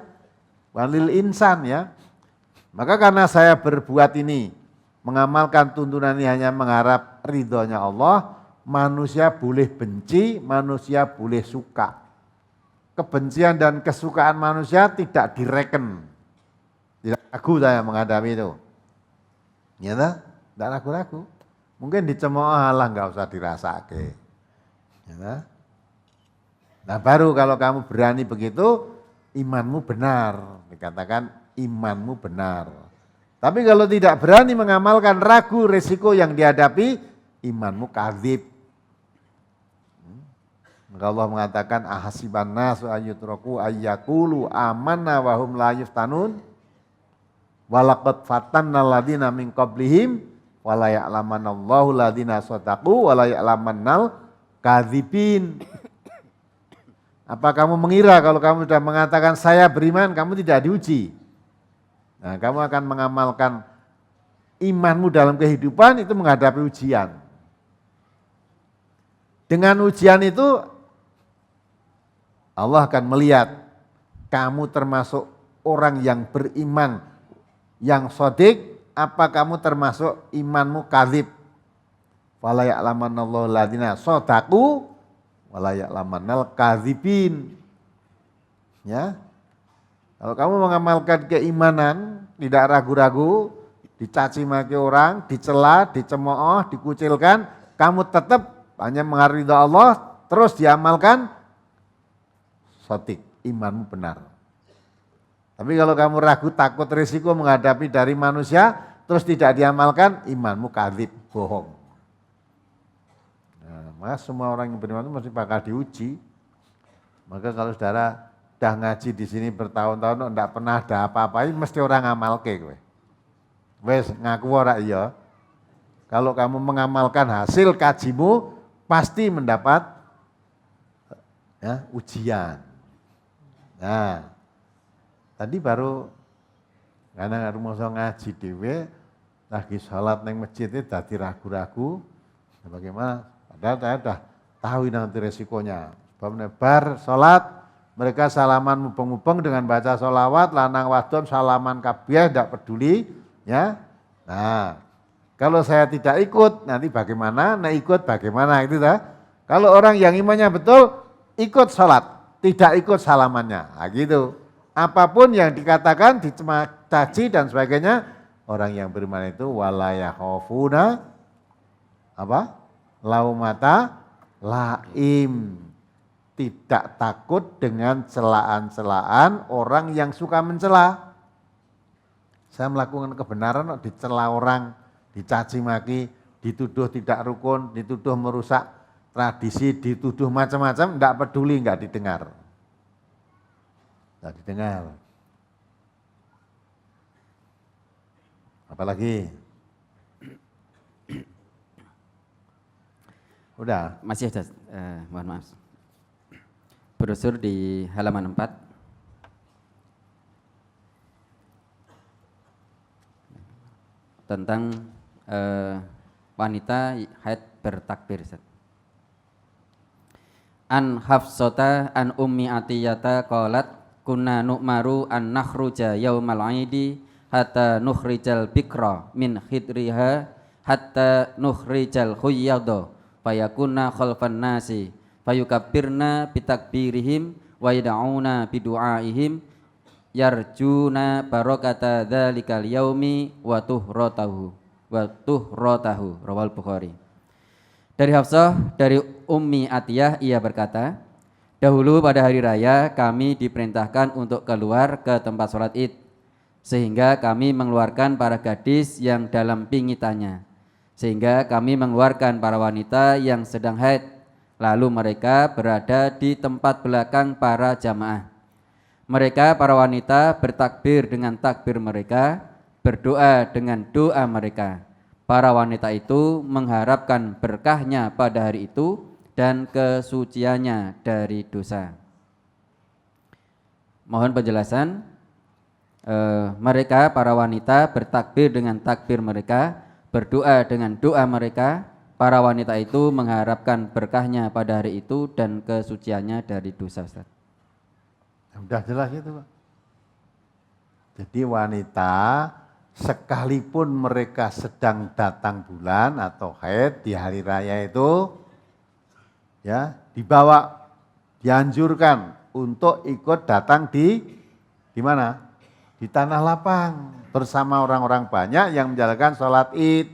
bukan lil insan ya. Maka karena saya berbuat ini, mengamalkan tuntunan ini hanya mengharap ridhonya Allah, manusia boleh benci, manusia boleh suka. Kebencian dan kesukaan manusia tidak direken. Tidak ragu saya menghadapi itu. Ya, tidak ragu-ragu. Mungkin dicemooh Allah nggak usah dirasake. Ya, nah baru kalau kamu berani begitu, imanmu benar. Dikatakan imanmu benar. Tapi kalau tidak berani mengamalkan, ragu resiko yang dihadapi, imanmu kadzib. Maka Allah mengatakan ahasiban nasu ayyutraku ayyaqulu amanna wa hum la yuftanun walaqad fatanna alladziina min qablihim wala ya'lamanallahu alladziina shadaqu wala ya'lamannal kadzibin. Apa kamu mengira kalau kamu sudah mengatakan saya beriman, kamu tidak diuji? Nah, kamu akan mengamalkan imanmu dalam kehidupan itu menghadapi ujian. Dengan ujian itu Allah akan melihat kamu termasuk orang yang beriman, yang shadiq, apa kamu termasuk imanmu kadzib. Wala ya'lamannallahu alladziina shadaqu wala ya'lamannal kadzibin. Ya. Kalau kamu mengamalkan keimanan, tidak ragu-ragu, dicaci maki orang, dicela, dicemooh, dikucilkan, kamu tetap hanya menghargai Allah, terus diamalkan, shadiq, imanmu benar. Tapi kalau kamu ragu, takut risiko menghadapi dari manusia, terus tidak diamalkan, imanmu kadzib, bohong. Nah, maka semua orang yang beriman itu mesti bakal diuji. Maka kalau saudara udah ngaji di sini bertahun-tahun, enggak pernah ada apa-apa, mesti orang ngamalke kowe. Wes ngaku ora iya. Kalau kamu mengamalkan hasil kajimu, pasti mendapat ya, ujian. Nah, tadi baru karena rumah ngaji dhewe lagi sholat neng masjid itu tadi ragu-ragu. Nah, bagaimana? Padahal saya sudah tahu nanti resikonya. Sebab bar sholat mereka salaman mubeng-mubeng dengan baca sholawat, lanang wadon salaman kabeh tidak peduli, ya. Nah, kalau saya tidak ikut nanti bagaimana? Nah ikut bagaimana itu dah? Kalau orang yang imannya betul ikut sholat. Tidak ikut salamannya, nah, gitu. Apapun yang dikatakan, dicaci dan sebagainya, orang yang beriman itu walaya khofuna apa? Laumata laim. Tidak takut dengan celaan-celaan orang yang suka mencela. Saya melakukan kebenaran, dicela orang, dicaci maki, dituduh tidak rukun, dituduh merusak tradisi, dituduh macam-macam, enggak peduli, enggak didengar. Enggak didengar. Apalagi? Udah. Masih ada, mohon maaf. Brosur di halaman 4. Tentang wanita haid bertakbir. An Hafsata an Ummi Atiyata qalat kunna nu'maru an nakhruja yaumal aidi hatta nukhrijal bikra min khidriha hatta nukhrijal khuyyadha fayakunna khalfan nasi fayukabbirna bitakbirihim wa yad'una bidu'aihim yarjuna barakata dzalikal yaumi wa tuhratahu rawal Bukhari. Dari Hafsah dari Ummi Atiyah ia berkata, dahulu pada hari raya kami diperintahkan untuk keluar ke tempat sholat id, sehingga kami mengeluarkan para gadis yang dalam pingitannya, sehingga kami mengeluarkan para wanita yang sedang haid, lalu mereka berada di tempat belakang para jamaah. Mereka para wanita bertakbir dengan takbir mereka, berdoa dengan doa mereka. Para wanita itu mengharapkan berkahnya pada hari itu dan kesuciannya dari dosa. Mohon penjelasan. Mereka para wanita bertakbir dengan takbir mereka, berdoa dengan doa mereka. Para wanita itu mengharapkan berkahnya pada hari itu dan kesuciannya dari dosa. Ustaz. Sudah jelas itu, Pak. Jadi wanita sekalipun mereka sedang datang bulan atau haid di hari raya itu, ya dibawa, dianjurkan untuk ikut datang di mana? Di tanah lapang bersama orang-orang banyak yang menjalankan sholat id.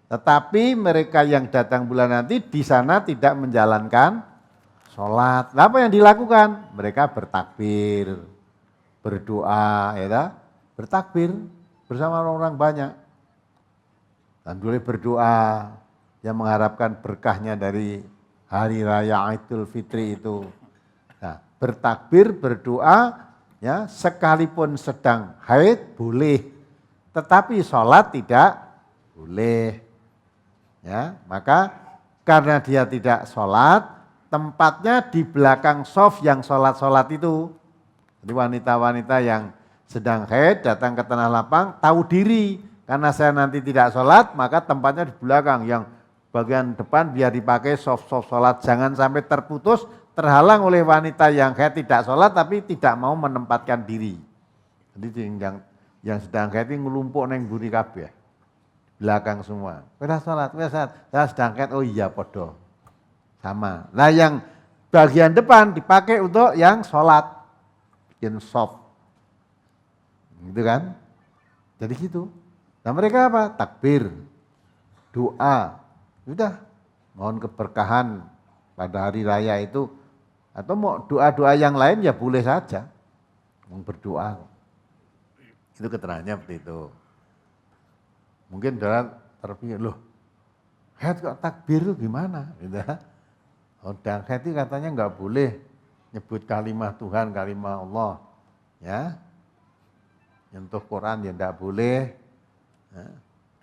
Tetapi mereka yang datang bulan nanti di sana tidak menjalankan sholat. Apa yang dilakukan? Mereka bertakbir, berdoa, ya, bertakbir bersama orang-orang banyak. Dan boleh berdoa yang mengharapkan berkahnya dari hari raya Idul Fitri itu. Nah, bertakbir, berdoa, ya sekalipun sedang haid boleh, tetapi sholat tidak boleh. Ya, maka karena dia tidak sholat, tempatnya di belakang shaf yang sholat-sholat itu. Jadi wanita-wanita yang sedang haid datang ke tanah lapang tahu diri, karena saya nanti tidak sholat maka tempatnya di belakang, yang bagian depan biar dipakai soft sholat, jangan sampai terputus terhalang oleh wanita yang haid tidak sholat tapi tidak mau menempatkan diri. Jadi yang sedang haid ini ngelumpuk neng buri kabeh, belakang semua. Udah sholat, saya sedang haid, oh iya podo, sama. Nah yang bagian depan dipakai untuk yang sholat, bikin soft. Gitu kan? Jadi gitu. Nah mereka apa? Takbir, doa, sudah mohon keberkahan pada hari raya itu, atau mau doa-doa yang lain ya boleh saja, mau berdoa. Itu keterangannya seperti itu. Mungkin dalam terpikir, loh, haid kok takbir itu gimana? Gitu. Oh, dan haid itu katanya nggak boleh nyebut kalimah Tuhan, kalimah Allah, ya. Nyentuh Quran ya tidak boleh, ya.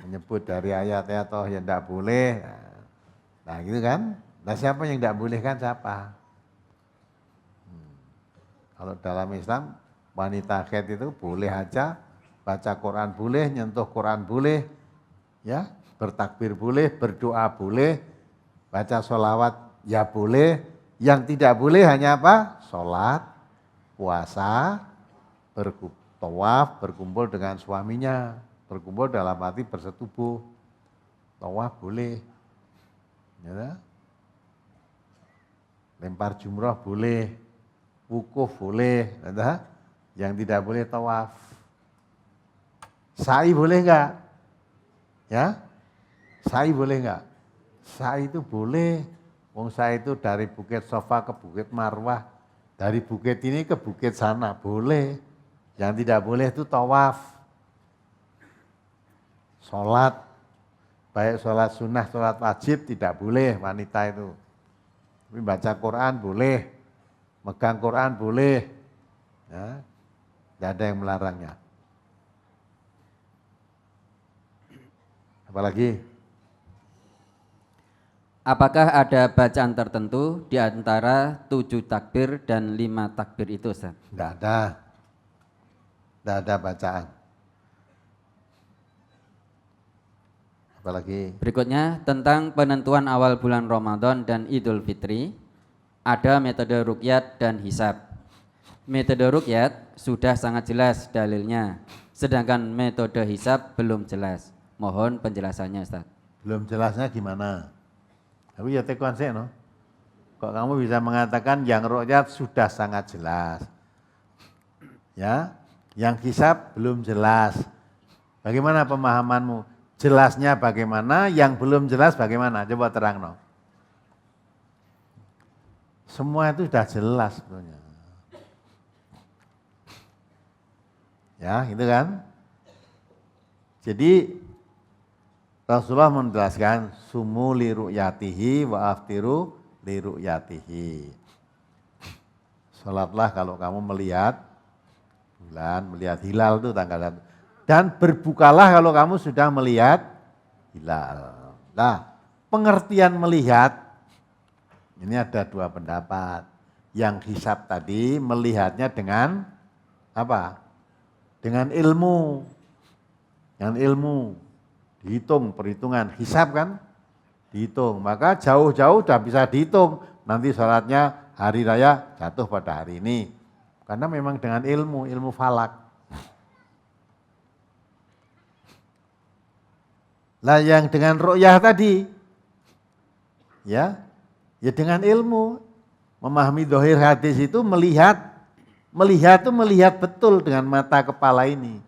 Menyebut dari ayat-ayat toh ya tidak boleh. Nah gitu kan, nah siapa yang tidak boleh kan siapa? Kalau dalam Islam wanita haid itu boleh aja, baca Quran boleh, nyentuh Quran boleh, ya bertakbir boleh, berdoa boleh, baca sholawat ya boleh. Yang tidak boleh hanya apa? Sholat, puasa, tawaf, berkumpul dengan suaminya, berkumpul dalam arti bersetubuh. Tawaf boleh, ya. Lempar jumrah boleh, wukuf boleh, ya. Yang tidak boleh tawaf. Sa'i boleh enggak? Ya, sa'i boleh enggak? Sa'i itu boleh. Wong sa'i itu dari Bukit Sofa ke Bukit Marwah, dari bukit ini ke bukit sana boleh. Yang tidak boleh itu tawaf. Sholat, baik sholat sunnah, sholat wajib tidak boleh wanita itu. Tapi baca Quran boleh, megang Quran boleh, ya, tidak ada yang melarangnya. Apalagi? Apakah ada bacaan tertentu di antara 7 takbir dan 5 takbir itu, Ustaz? Tidak ada. Tidak ada bacaan. Apalagi? Berikutnya tentang penentuan awal bulan Ramadan dan Idul Fitri. ada metode ruqyat dan hisab. Metode ruqyat sudah sangat jelas dalilnya, sedangkan metode hisab belum jelas. Mohon penjelasannya, Ustaz. Belum jelasnya gimana? Aku ya tekon sih, no? Kok kamu bisa mengatakan yang ruqyat sudah sangat jelas? Ya, yang hisab belum jelas. Bagaimana pemahamanmu? Jelasnya bagaimana? Yang belum jelas bagaimana? Coba terang, no? Semua itu sudah jelas sebenarnya. Ya, gitu kan? Jadi Rasulullah menjelaskan sumu li ru'yatihi wa aftiru li ru'yatihi. Salatlah kalau kamu melihat bulan, melihat hilal itu tanggal 1. Dan berbukalah kalau kamu sudah melihat hilal. Nah, pengertian melihat ini ada dua pendapat. Yang hisab tadi melihatnya dengan apa? Dengan ilmu. Dengan ilmu. Dihitung perhitungan. Hisab kan? Dihitung. Maka jauh-jauh sudah bisa dihitung. Nanti sholatnya hari raya jatuh pada hari ini. Karena memang dengan ilmu, ilmu falak. Lah yang dengan ru'yah tadi, ya dengan ilmu. Memahami dohir hadis itu melihat itu melihat betul dengan mata kepala ini.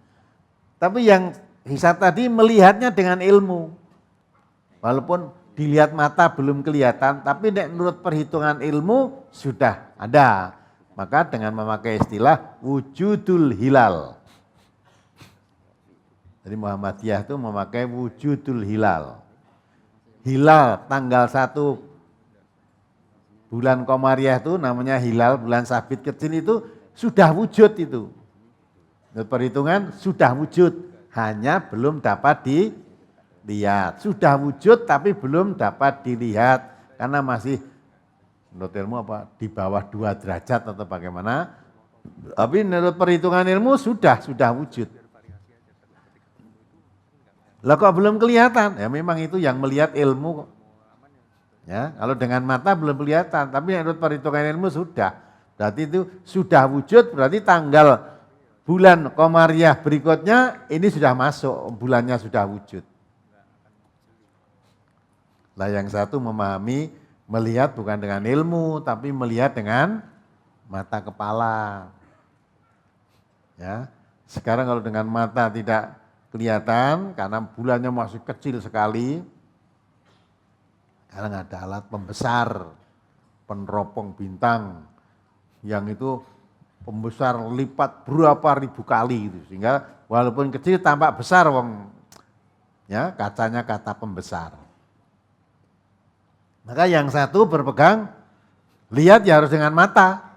Tapi yang hisab tadi melihatnya dengan ilmu. Walaupun dilihat mata belum kelihatan, tapi menurut perhitungan ilmu sudah ada. Maka dengan memakai istilah wujudul hilal. Jadi Muhammadiyah itu memakai wujudul hilal. Hilal tanggal 1 bulan Komariah itu namanya hilal, bulan sabit kecil itu sudah wujud itu. Menurut perhitungan sudah wujud, hanya belum dapat dilihat. Sudah wujud tapi belum dapat dilihat karena masih menurut ilmu apa di bawah 2 derajat atau bagaimana. Tapi menurut perhitungan ilmu sudah wujud. Lah kok belum kelihatan? Ya memang itu yang melihat ilmu. Ya, kalau dengan mata belum kelihatan, tapi menurut perhitungan ilmu sudah. Berarti itu sudah wujud, berarti tanggal bulan Komariah berikutnya ini sudah masuk, bulannya sudah wujud. Lah yang satu memahami melihat bukan dengan ilmu, tapi melihat dengan mata kepala. Ya, sekarang kalau dengan mata tidak kelihatan karena bulannya masih kecil sekali, sekarang ada alat pembesar, peneropong bintang, yang itu pembesar lipat berapa ribu kali gitu. Sehingga walaupun kecil tampak besar ya kacanya kata pembesar. Maka yang satu berpegang lihat ya harus dengan mata.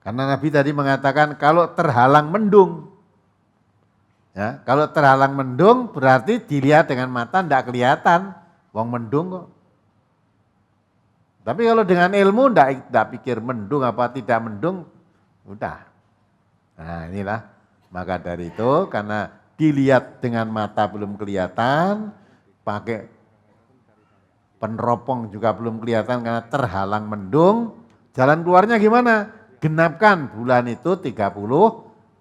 Karena Nabi tadi mengatakan kalau terhalang mendung. Ya, kalau terhalang mendung berarti dilihat dengan mata tidak kelihatan. Wong mendung kok. Tapi kalau dengan ilmu tidak pikir mendung apa tidak mendung, udah. Nah inilah, maka dari itu karena dilihat dengan mata belum kelihatan, pakai peneropong juga belum kelihatan karena terhalang mendung, jalan keluarnya gimana? Genapkan bulan itu 30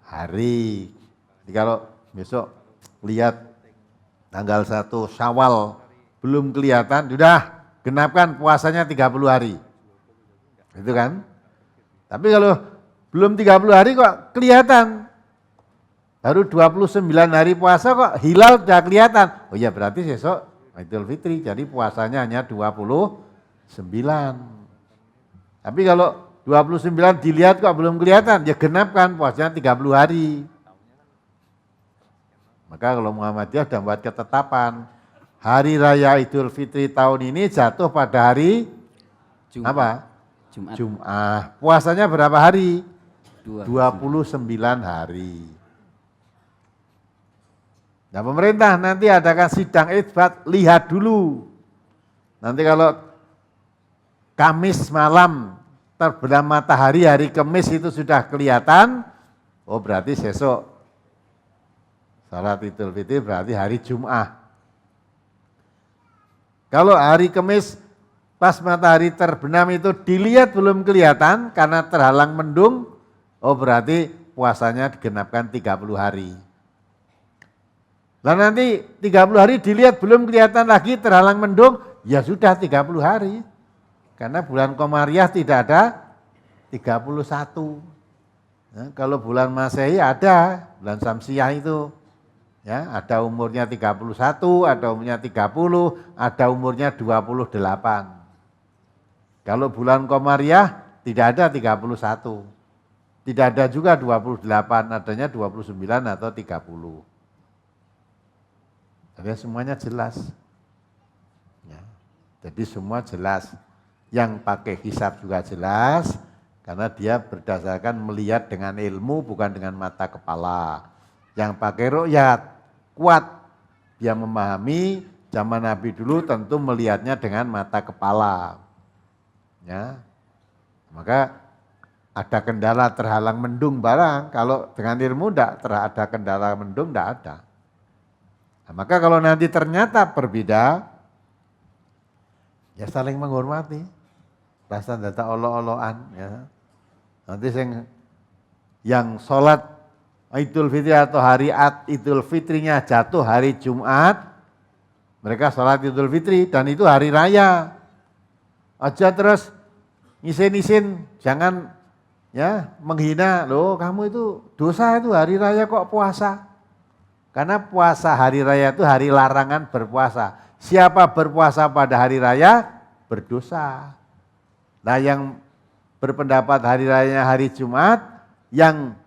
hari. Jadi kalau besok lihat tanggal 1 Syawal belum kelihatan, sudah. Genapkan puasanya 30 hari. Itu kan? Tapi kalau belum 30 hari kok kelihatan. Baru 29 hari puasa kok hilal sudah kelihatan. Oh iya berarti besok Idul Fitri. Jadi puasanya hanya 29. Tapi kalau 29 dilihat kok belum kelihatan, ya genapkan puasanya 30 hari. Maka kalau Muhammadiyah sudah buat ketetapan. Hari Raya Idul Fitri tahun ini jatuh pada hari Jumat. Apa? Jumat. Puasanya berapa hari? 29 hari. Nah pemerintah nanti adakan sidang isbat, lihat dulu. Nanti kalau Kamis malam terbenam matahari, hari Kamis itu sudah kelihatan, oh berarti besok salat Idul Fitri berarti hari Jumat. Kalau hari Kamis pas matahari terbenam itu dilihat belum kelihatan karena terhalang mendung, oh berarti puasanya digenapkan 30 hari. Lah nanti 30 hari dilihat belum kelihatan lagi terhalang mendung, ya sudah 30 hari. Karena bulan Komariah tidak ada 31. Nah, kalau bulan Masehi ada, bulan Samsiah itu. Ya, ada umurnya 31, ada umurnya 30, ada umurnya 28. Kalau bulan Komariah tidak ada 31. Tidak ada juga 28, adanya 29 atau 30. Tapi semuanya jelas. Ya, jadi semua jelas. Yang pakai hisab juga jelas, karena dia berdasarkan melihat dengan ilmu bukan dengan mata kepala. Yang pakai ru'yat, kuat. Dia memahami zaman Nabi dulu tentu melihatnya dengan mata kepala. Ya, maka ada kendala terhalang mendung barang, kalau dengan ilmu tidak ada kendala mendung, tidak ada. Nah, maka kalau nanti ternyata berbeda, ya saling menghormati, rasa data olo-oloan. Ya. Nanti yang sholat Idul Fitri atau hari Idul Fitrinya jatuh hari Jumat, mereka sholat Idul Fitri dan itu hari raya. Aja terus ngisin-ngisin, jangan ya menghina, loh kamu itu dosa itu hari raya kok puasa. Karena puasa hari raya itu hari larangan berpuasa. Siapa berpuasa pada hari raya berdosa. Nah yang berpendapat hari rayanya hari Jumat, yang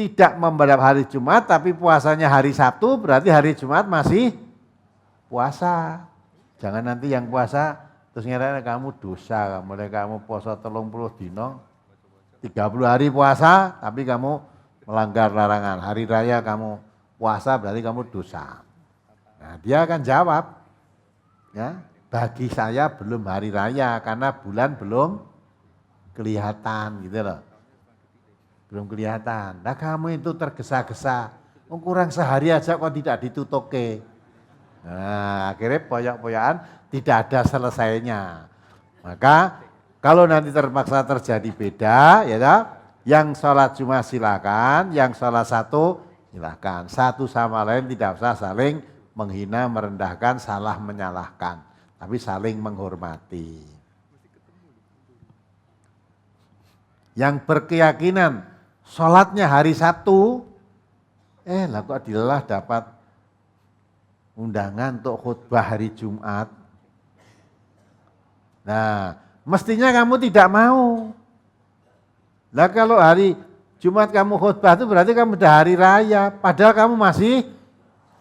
tidak membedakan hari Jumat tapi puasanya hari Sabtu, berarti hari Jumat masih puasa. Jangan nanti yang puasa terus ngira kamu dosa, mulai kamu puasa 30 dino, 30 hari puasa tapi kamu melanggar larangan. Hari raya kamu puasa berarti kamu dosa. Nah, dia akan jawab, ya, bagi saya belum hari raya karena bulan belum kelihatan gitu loh. Belum kelihatan. Nah kamu itu tergesa-gesa, kurang sehari aja kok tidak ditutuke. Nah akhirnya poyak-poyakan tidak ada selesainya. Maka kalau nanti terpaksa terjadi beda, ya, yang sholat Jumat silakan, yang sholat satu silakan. Satu sama lain tidak usah saling menghina, merendahkan, salah menyalahkan, tapi saling menghormati. Yang berkeyakinan sholatnya hari Sabtu, lah kok dilelah dapat undangan untuk khutbah hari Jumat. Nah, mestinya kamu tidak mau. Lah kalau hari Jumat kamu khutbah itu berarti kamu sudah hari raya, padahal kamu masih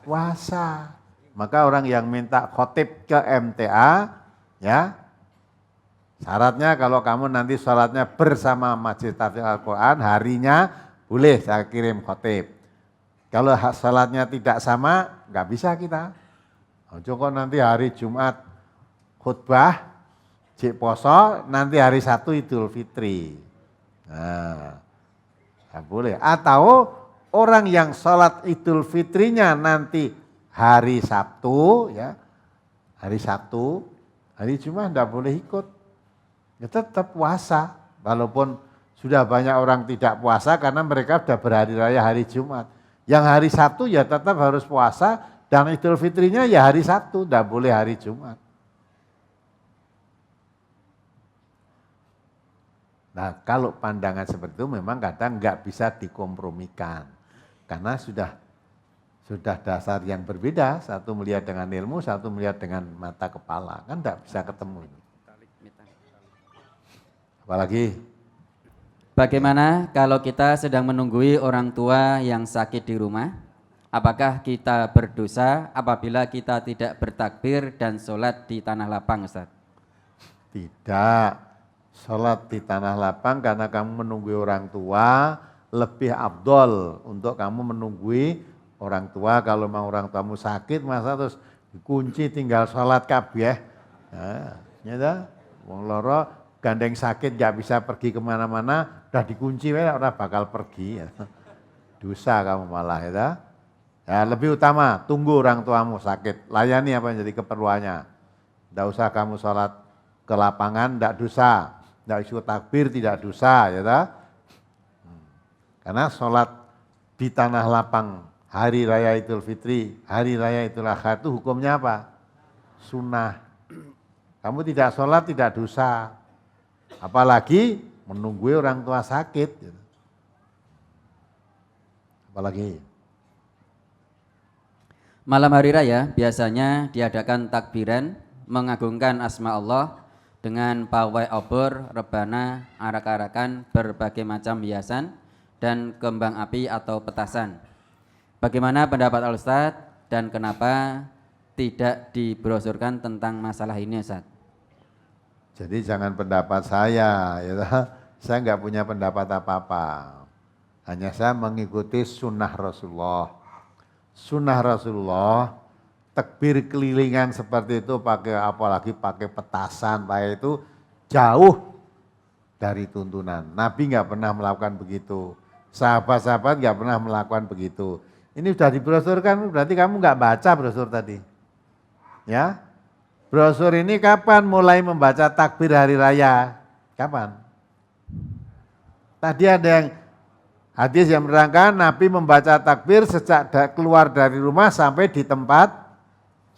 puasa. Maka orang yang minta khotib ke MTA, ya, syaratnya kalau kamu nanti sholatnya bersama Masjid Tahfidz Al-Quran, harinya boleh saya kirim khotib. Kalau sholatnya tidak sama, nggak bisa kita. Kok nanti hari Jumat khutbah, cik poso, nanti hari Sabtu Idul Fitri. Nah, nggak boleh. Atau orang yang sholat Idul Fitrinya nanti hari Sabtu, ya, hari Sabtu, hari Jumat nggak boleh ikut. Ya tetap puasa, walaupun sudah banyak orang tidak puasa karena mereka sudah berhari raya hari Jumat. Yang hari Sabtu ya tetap harus puasa dan Idul Fitrinya ya hari Sabtu, tidak boleh hari Jumat. Nah kalau pandangan seperti itu memang kadang nggak bisa dikompromikan. Karena sudah dasar yang berbeda, satu melihat dengan ilmu, satu melihat dengan mata kepala, kan nggak bisa ketemu. Apalagi? Bagaimana kalau kita sedang menunggui orang tua yang sakit di rumah? Apakah kita berdosa apabila kita tidak bertakbir dan sholat di tanah lapang, Ustaz? Tidak, sholat di tanah lapang karena kamu menunggui orang tua lebih afdol untuk kamu menunggui orang tua. Kalau mau orang tuamu sakit masa terus dikunci tinggal sholat kabeh. Nah, nyata, wong loro gandeng sakit gak bisa pergi kemana-mana, udah dikunci orang bakal pergi. Ya. Dosa kamu malah ya. Ya lebih utama tunggu orang tuamu sakit, layani apa yang jadi keperluannya. Tidak usah kamu sholat ke lapangan tidak dosa, tidak ikut takbir tidak dosa, ya tak? Karena sholat di tanah lapang hari raya Idul Fitri, hari raya Idul Adha itu hukumnya apa? Sunnah. Kamu tidak sholat tidak dosa, apalagi menunggu orang tua sakit. Apalagi Malam hari raya biasanya diadakan takbiran mengagungkan asma Allah dengan pawai obor, rebana, arak-arakan, berbagai macam hiasan, dan kembang api atau petasan. Bagaimana pendapat Al-Ustadz dan kenapa tidak dibrosurkan tentang masalah ini, Ustadz? jadi jangan pendapat saya, ya tak? Saya nggak punya pendapat apa-apa. Hanya saya mengikuti sunnah Rasulullah. Sunnah Rasulullah, takbir kelilingan seperti itu pakai apalagi pakai petasan, pakai itu jauh dari tuntunan. Nabi nggak pernah melakukan begitu. Sahabat-sahabat nggak pernah melakukan begitu. Ini sudah dibrosurkan, berarti kamu nggak baca brosur tadi. Ya, brosur ini kapan mulai membaca takbir hari raya? Kapan? Tadi ada yang hadis yang menerangkan Nabi membaca takbir sejak keluar dari rumah sampai di tempat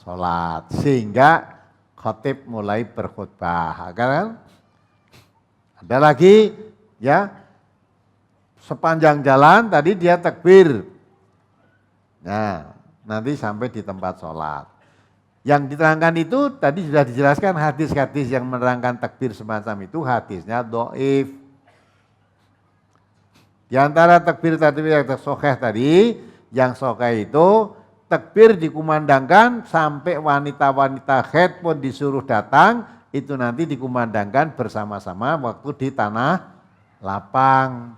sholat. Sehingga khotib mulai berkhutbah. Kan? Ada lagi ya, sepanjang jalan tadi dia takbir. Nah, nanti sampai di tempat sholat. Yang diterangkan itu tadi sudah dijelaskan hadis-hadis yang menerangkan takbir semacam itu hadisnya dhaif. Di antara takbir tadi yang sahih tadi, yang sahih itu takbir dikumandangkan sampai wanita-wanita haid pun disuruh datang, itu nanti dikumandangkan bersama-sama waktu di tanah lapang.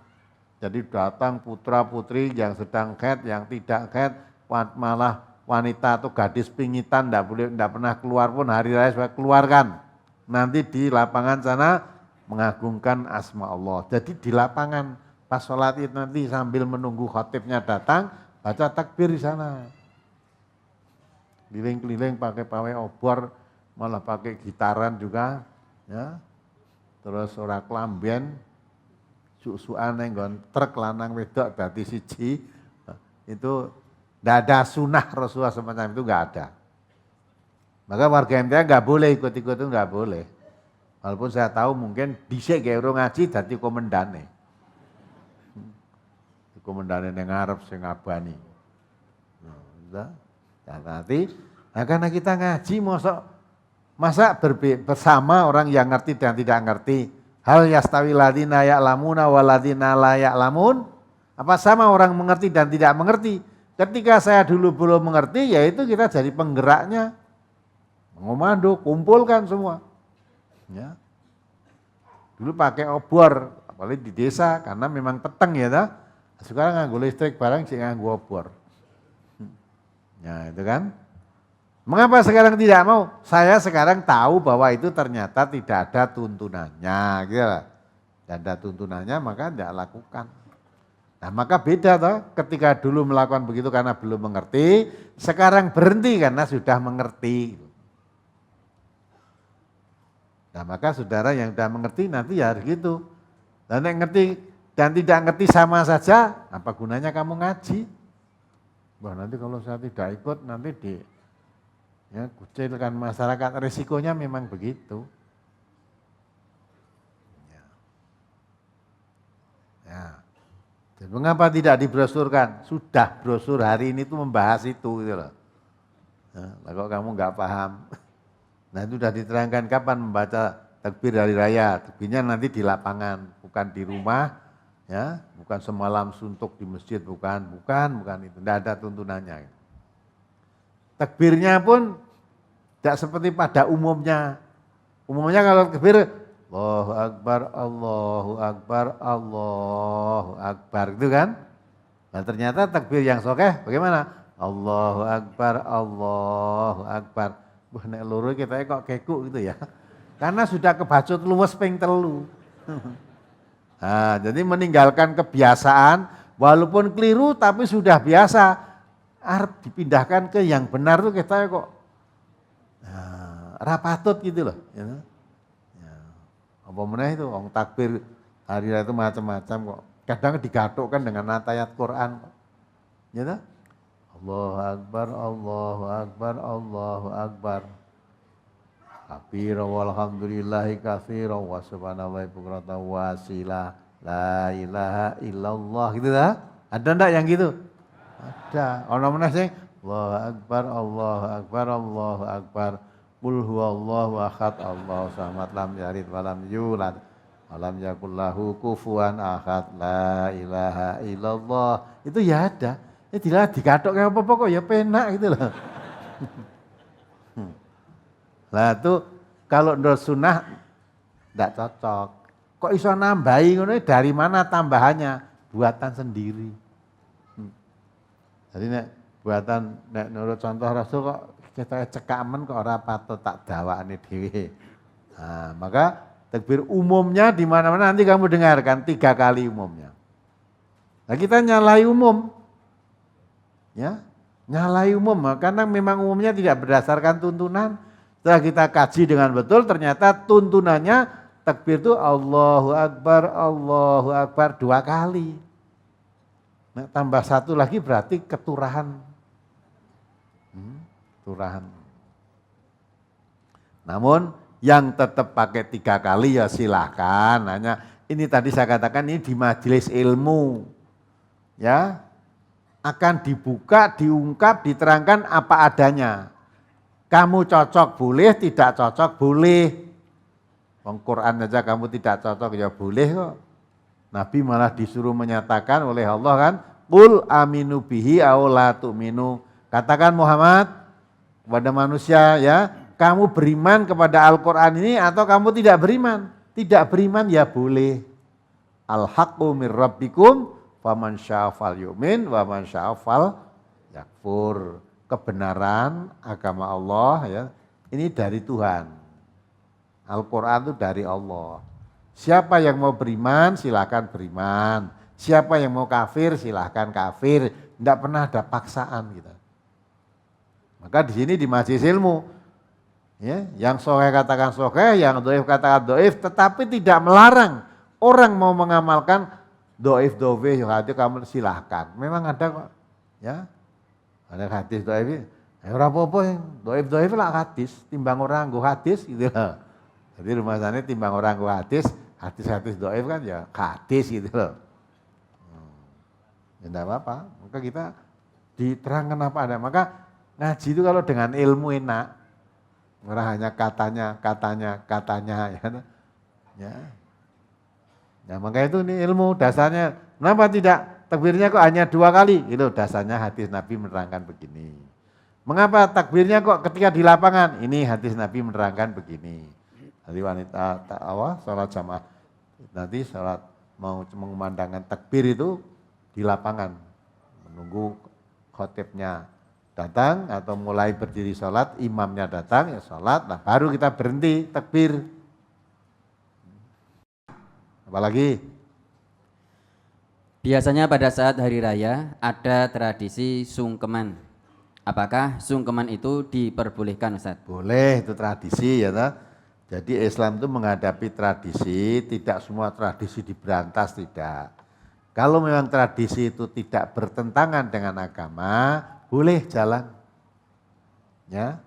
Jadi datang putra-putri yang sedang haid, yang tidak haid, malah wanita atau gadis pingitan tidak pernah keluar pun hari raya supaya keluarkan. Nanti di lapangan sana mengagungkan asma Allah. Jadi di lapangan pas sholat itu nanti sambil menunggu khatibnya datang, baca takbir di sana. Keliling-keliling pakai pawai obor, malah pakai gitaran juga, ya. Terus ora klamben, susuan nggon truk lanang wedok dadi siji, itu tidak ada sunnah Rasulullah semacam itu, nggak ada. Maka warga MTA nggak boleh ikut-ikut itu, nggak boleh. Walaupun saya tahu mungkin dhisik gawe urung ngaji dadi komendane. Komendane yang ngarep sing ngabani. Nah, nanti karena kita ngaji masa bersama orang yang ngerti dan tidak ngerti. Hal yastawi ladina ya'lamuna waladina la ya'lamun. Apa sama orang mengerti dan tidak mengerti? Ketika saya dulu belum mengerti, yaitu kita jadi penggeraknya. Mengomando, kumpulkan semua. Ya. Dulu pakai obor, apalagi di desa karena memang peteng ya tak? Sekarang nganggo listrik barang sih nganggo obor. Ya itu kan. Mengapa sekarang tidak mau? Saya sekarang tahu bahwa itu ternyata tidak ada tuntunannya. Gitu. Tidak ada tuntunannya maka tidak lakukan. Nah maka beda toh ketika dulu melakukan begitu karena belum mengerti. Sekarang berhenti karena sudah mengerti. Nah maka saudara yang sudah mengerti nanti ya harus gitu. Dan yang ngerti dan tidak ngerti sama saja, apa gunanya kamu ngaji? Wah nanti kalau saya tidak ikut nanti kucilkan masyarakat, resikonya memang begitu. Ya. Dan mengapa tidak dibrosurkan? Sudah brosur hari ini tuh membahas itu gitu loh. Nah, kalau kamu nggak paham, nah itu sudah diterangkan kapan membaca takbir hari raya. Takbirnya nanti di lapangan, bukan di rumah. Ya, bukan semalam suntuk di masjid, bukan itu, tidak ada tuntunannya. Takbirnya pun tidak seperti pada umumnya. Umumnya kalau takbir, Allahu Akbar, Allahu Akbar, Allahu Akbar, gitu kan? Nah ternyata takbir yang sahih bagaimana? Allahu Akbar, Allahu Akbar. Wah nek loro kita kok kekuk gitu ya. Karena sudah kebacut luwes ping telu. Nah, jadi meninggalkan kebiasaan walaupun keliru tapi sudah biasa, harus dipindahkan ke yang benar tuh kita kok rapatut gitu loh. Ya. Apa meneh itu wong takbir hari raya itu macam-macam kok. Kadang digathukkan dengan ayat Quran kok. Ya toh? Allahu Akbar, Allahu Akbar, Allahu Akbar. Kabira walhamdulillahi katsira wa subhanallahi bukratan wa asila. La ilaha illallah gitu dah. Ada ndak yang gitu? Ada. Ono meneh sing Allahu Akbar, Allahu Akbar, Allahu Akbar. Qul huwallahu ahad, Allahu samad, lam yalid wa lam yulad. Walam yakul lahu kufuwan ahad. La ilaha illallah. Itu ya ada. Tidak digathuk kayak apa-apa kok ya penak gitu loh. Lah itu kalau menurut sunnah tidak cocok. Kok iso nambahi ngono dari mana tambahannya? Buatan sendiri. Jadi nek buatan nek menurut contoh Rasul kok kita cekamen kok ora patut tak dawakne dhewe. Nah, maka takbir umumnya di mana-mana nanti kamu dengarkan 3 kali umumnya. Nah, kita nyalai umum. Ya, nyalai umum karena memang umumnya tidak berdasarkan tuntunan. Setelah kita kaji dengan betul ternyata tuntunannya takbir itu Allahu Akbar 2 kali. Nah, tambah 1 lagi berarti keturahan. Turahan. Namun yang tetap pakai 3 kali ya silahkan. Hanya ini tadi saya katakan ini di majelis ilmu. Ya, akan dibuka, diungkap, diterangkan apa adanya. Kamu cocok boleh, tidak cocok boleh. Wong Quran aja kamu tidak cocok ya boleh kok. Nabi malah disuruh menyatakan oleh Allah kan, qul aminu bihi aw la tu'minu. Katakan Muhammad kepada manusia ya, kamu beriman kepada Al-Qur'an ini atau kamu tidak beriman? Tidak beriman ya boleh. Al-haqqu mir rabbikum faman syaa'a falyu'min wa man syaa'a falyakfur. Kebenaran agama Allah ya, ini dari Tuhan. Al-Qur'an itu dari Allah. Siapa yang mau beriman silakan beriman. Siapa yang mau kafir silakan kafir. Tidak pernah ada paksaan gitu. Maka di sini di majelis ilmu ya, yang sahih katakan sahih, yang dhaif katakan dhaif, tetapi tidak melarang orang mau mengamalkan dhaif itu kamu silahkan. Memang ada kok ya. Ada hadis dhaif. Ora apa-apa dhaif lah hadis, timbang orang nggo hadis gitu loh. Jadi rumasane timbang orang nggo hadis dhaif kan ya hadis gitu loh. Ya enggak apa-apa. Maka kita diterangkan apa ada. Maka ngaji itu kalau dengan ilmu enak. Ora hanya katanya ya. Nah, maka itu ini ilmu dasarnya. Kenapa tidak takbirnya kok hanya 2 kali? Itu dasarnya hadis Nabi menerangkan begini. Mengapa takbirnya kok ketika di lapangan? Ini hadis Nabi menerangkan begini. Jadi wanita sholat jamaah. Nanti sholat mau mengumandangkan takbir itu di lapangan. Menunggu khotibnya datang atau mulai berdiri sholat, imamnya datang ya sholat. Nah baru kita berhenti takbir. Apalagi? Biasanya pada saat hari raya ada tradisi sungkeman. Apakah sungkeman itu diperbolehkan, Ustaz? Boleh, itu tradisi ya. Jadi Islam itu menghadapi tradisi, tidak semua tradisi diberantas, tidak. Kalau memang tradisi itu tidak bertentangan dengan agama, boleh jalan. Ya.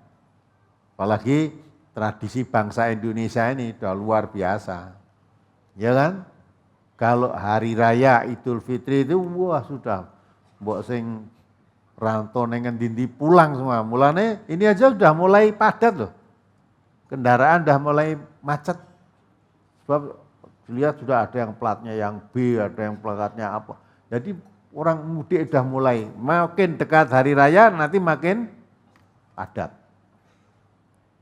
Apalagi tradisi bangsa Indonesia ini sudah luar biasa. Ya kan? Kalau hari raya Idul Fitri itu wah sudah mbok sing rantau neng endi pulang semua. Mulane ini aja sudah mulai padat loh. Kendaraan sudah mulai macet. Sebab lihat sudah ada yang platnya yang B, ada yang platnya apa. Jadi orang mudik sudah mulai makin dekat hari raya nanti makin padat.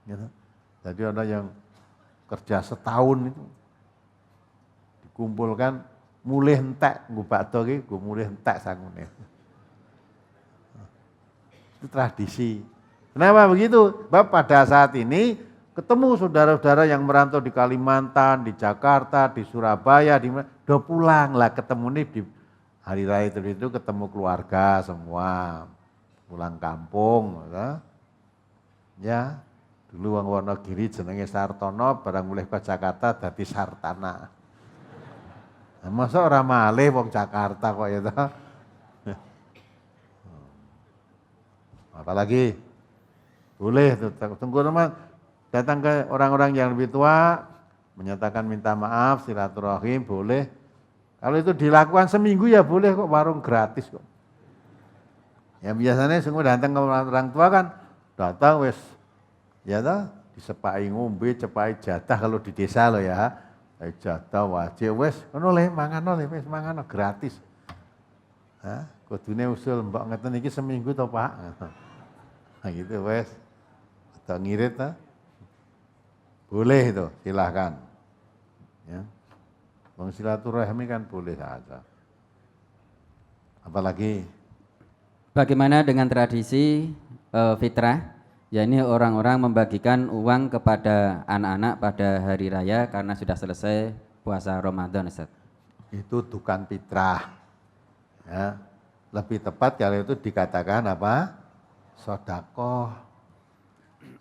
Gitu. Jadi ada yang kerja setahun itu dikumpulkan mulih entek nggo bakdo iki nggo mulih entek sangune. Itu tradisi. Kenapa begitu? Sebab pada saat ini ketemu saudara-saudara yang merantau di Kalimantan, di Jakarta, di Surabaya, udah pulang lah ketemu nih di hari raya itu ketemu keluarga semua, pulang kampung, ya, Dulu wong Wonogiri jenenge Sartono, barang mulih ke Jakarta dadi Sartana. Nah, masa ora malih wong Jakarta kok ya toh? Apalagi boleh tuh tunggu teman datang ke orang-orang yang lebih tua menyatakan minta maaf, silaturahim boleh. Kalau itu dilakukan seminggu ya boleh kok, warung gratis kok. Ya biasanya semua datang ke orang tua kan datang wes ya toh disepai ngombe, cepai jatah kalau di desa lo ya. Jatah wajib wes ngono le mangan le wes mangan gratis. Hah, kudune usul mbok ngeten iki seminggu to, Pak. Nah gitu wes. Atau ngirit ta? Boleh itu, silahkan. Ya. Wong silaturahmi kan boleh saja. Apalagi Bagaimana dengan tradisi fitrah? Ya ini orang-orang membagikan uang kepada anak-anak pada hari raya karena sudah selesai puasa Ramadan, Ustaz. itu bukan fitrah. Ya. Lebih tepat kalau itu dikatakan apa? Sedekah.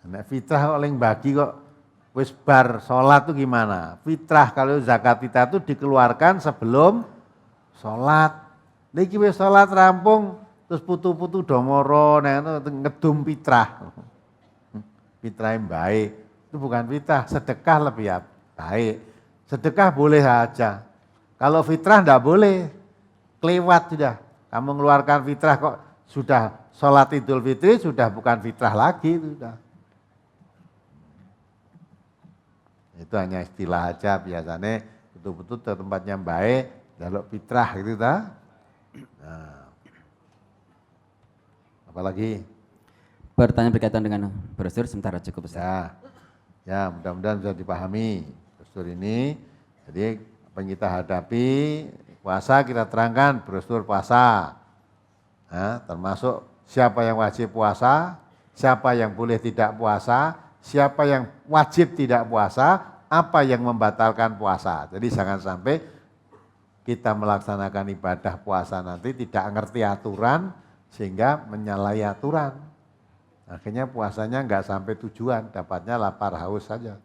Nek fitrah oleh bagi kok wis bar sholat tuh gimana? Fitrah kalau zakat kita itu dikeluarkan sebelum sholat. Niki wis sholat rampung terus putu-putu domoro ngedum fitrah. Fitrah yang baik itu bukan fitrah, sedekah lebih baik. Sedekah boleh saja. Kalau fitrah enggak boleh, kelewat sudah. Kamu mengeluarkan fitrah kok sudah sholat Idul Fitri sudah bukan fitrah lagi sudah. Itu hanya istilah aja biasanya betul-betul tempatnya baik, jaluk fitrah gitu ta. Nah. Apalagi? Pertanyaan berkaitan dengan brosur sementara cukup, Ustaz. Ya mudah-mudahan bisa dipahami brosur ini. Jadi apa yang kita hadapi puasa kita terangkan brosur puasa. Nah, termasuk siapa yang wajib puasa, siapa yang boleh tidak puasa, siapa yang wajib tidak puasa, apa yang membatalkan puasa. Jadi jangan sampai kita melaksanakan ibadah puasa nanti tidak ngerti aturan sehingga menyalahi aturan. Akhirnya puasanya enggak sampai tujuan, dapatnya lapar haus saja.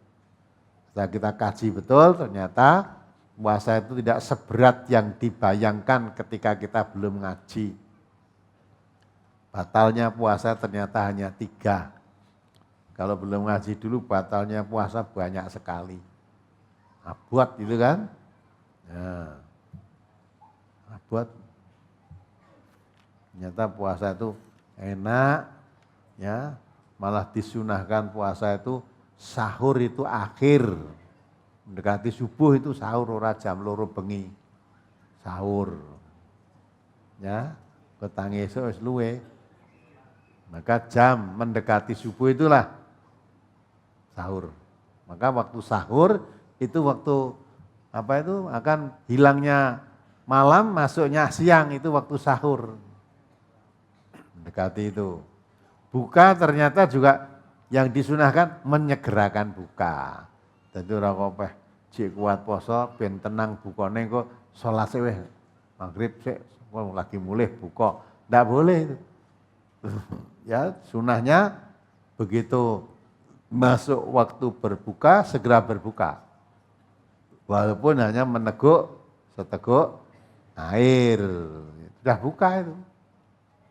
Setelah kita kaji betul, ternyata puasa itu tidak seberat yang dibayangkan ketika kita belum ngaji. Batalnya puasa ternyata hanya 3. Kalau belum ngaji dulu batalnya puasa banyak sekali. Abot gitu kan. Ya. Abot. Ternyata puasa itu enak. Ya, malah disunahkan puasa itu sahur itu akhir. Mendekati subuh itu sahur ora jam 2 bengi. Sahur. Ya, petang esuk wis luwe. Maka jam mendekati subuh itulah sahur. Maka waktu sahur itu waktu apa itu akan hilangnya malam, masuknya siang itu waktu sahur. Mendekati itu. Buka ternyata juga yang disunahkan menyegerakan buka. Jadi ora kopeh jek kuat poso ben tenang bukane kok salat wis maghrib sik lagi mulih buka. Ndak boleh itu. Ya, sunahnya begitu masuk waktu berbuka segera berbuka. Walaupun hanya meneguk seteguk air. Sudah buka itu.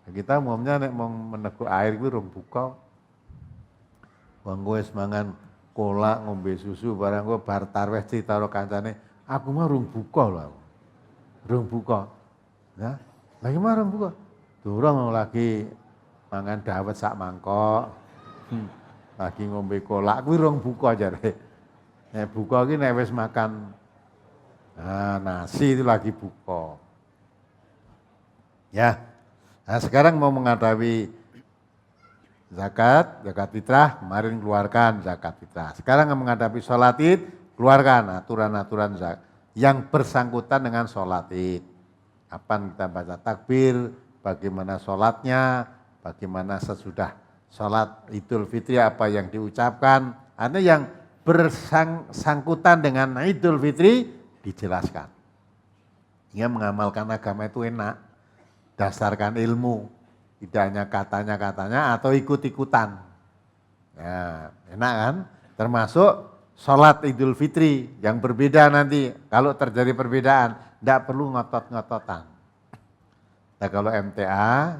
Kita umumnya nek mau meneguk air kuwi rung buka. Wong wis mangan kolak, ngombe susu barang kok bar tarweh cerita karo kancane, aku mah rung buka lho. Rung buka. Ya, lagi mah rung buka. Durung lagi mangan dawet sak mangkok. Lagi ngombe kolak kuwi rung buka jare. Nek buka iki nek wis makan nasi itu lagi buka. Ya. Nah sekarang mau menghadapi zakat fitrah, kemarin keluarkan zakat fitrah. Sekarang menghadapi sholat id, keluarkan aturan-aturan zakat yang bersangkutan dengan sholat id. Kapan kita baca takbir, bagaimana sholatnya, bagaimana sesudah sholat Idul Fitri apa yang diucapkan. Ada yang bersangkutan dengan Idul Fitri dijelaskan. Hingga mengamalkan agama itu enak. Dasarkan ilmu, tidak hanya katanya-katanya atau ikut-ikutan. Ya, enak kan? Termasuk sholat Idul Fitri yang berbeda nanti. Kalau terjadi perbedaan, tidak perlu ngotot-ngototan. Nah kalau MTA,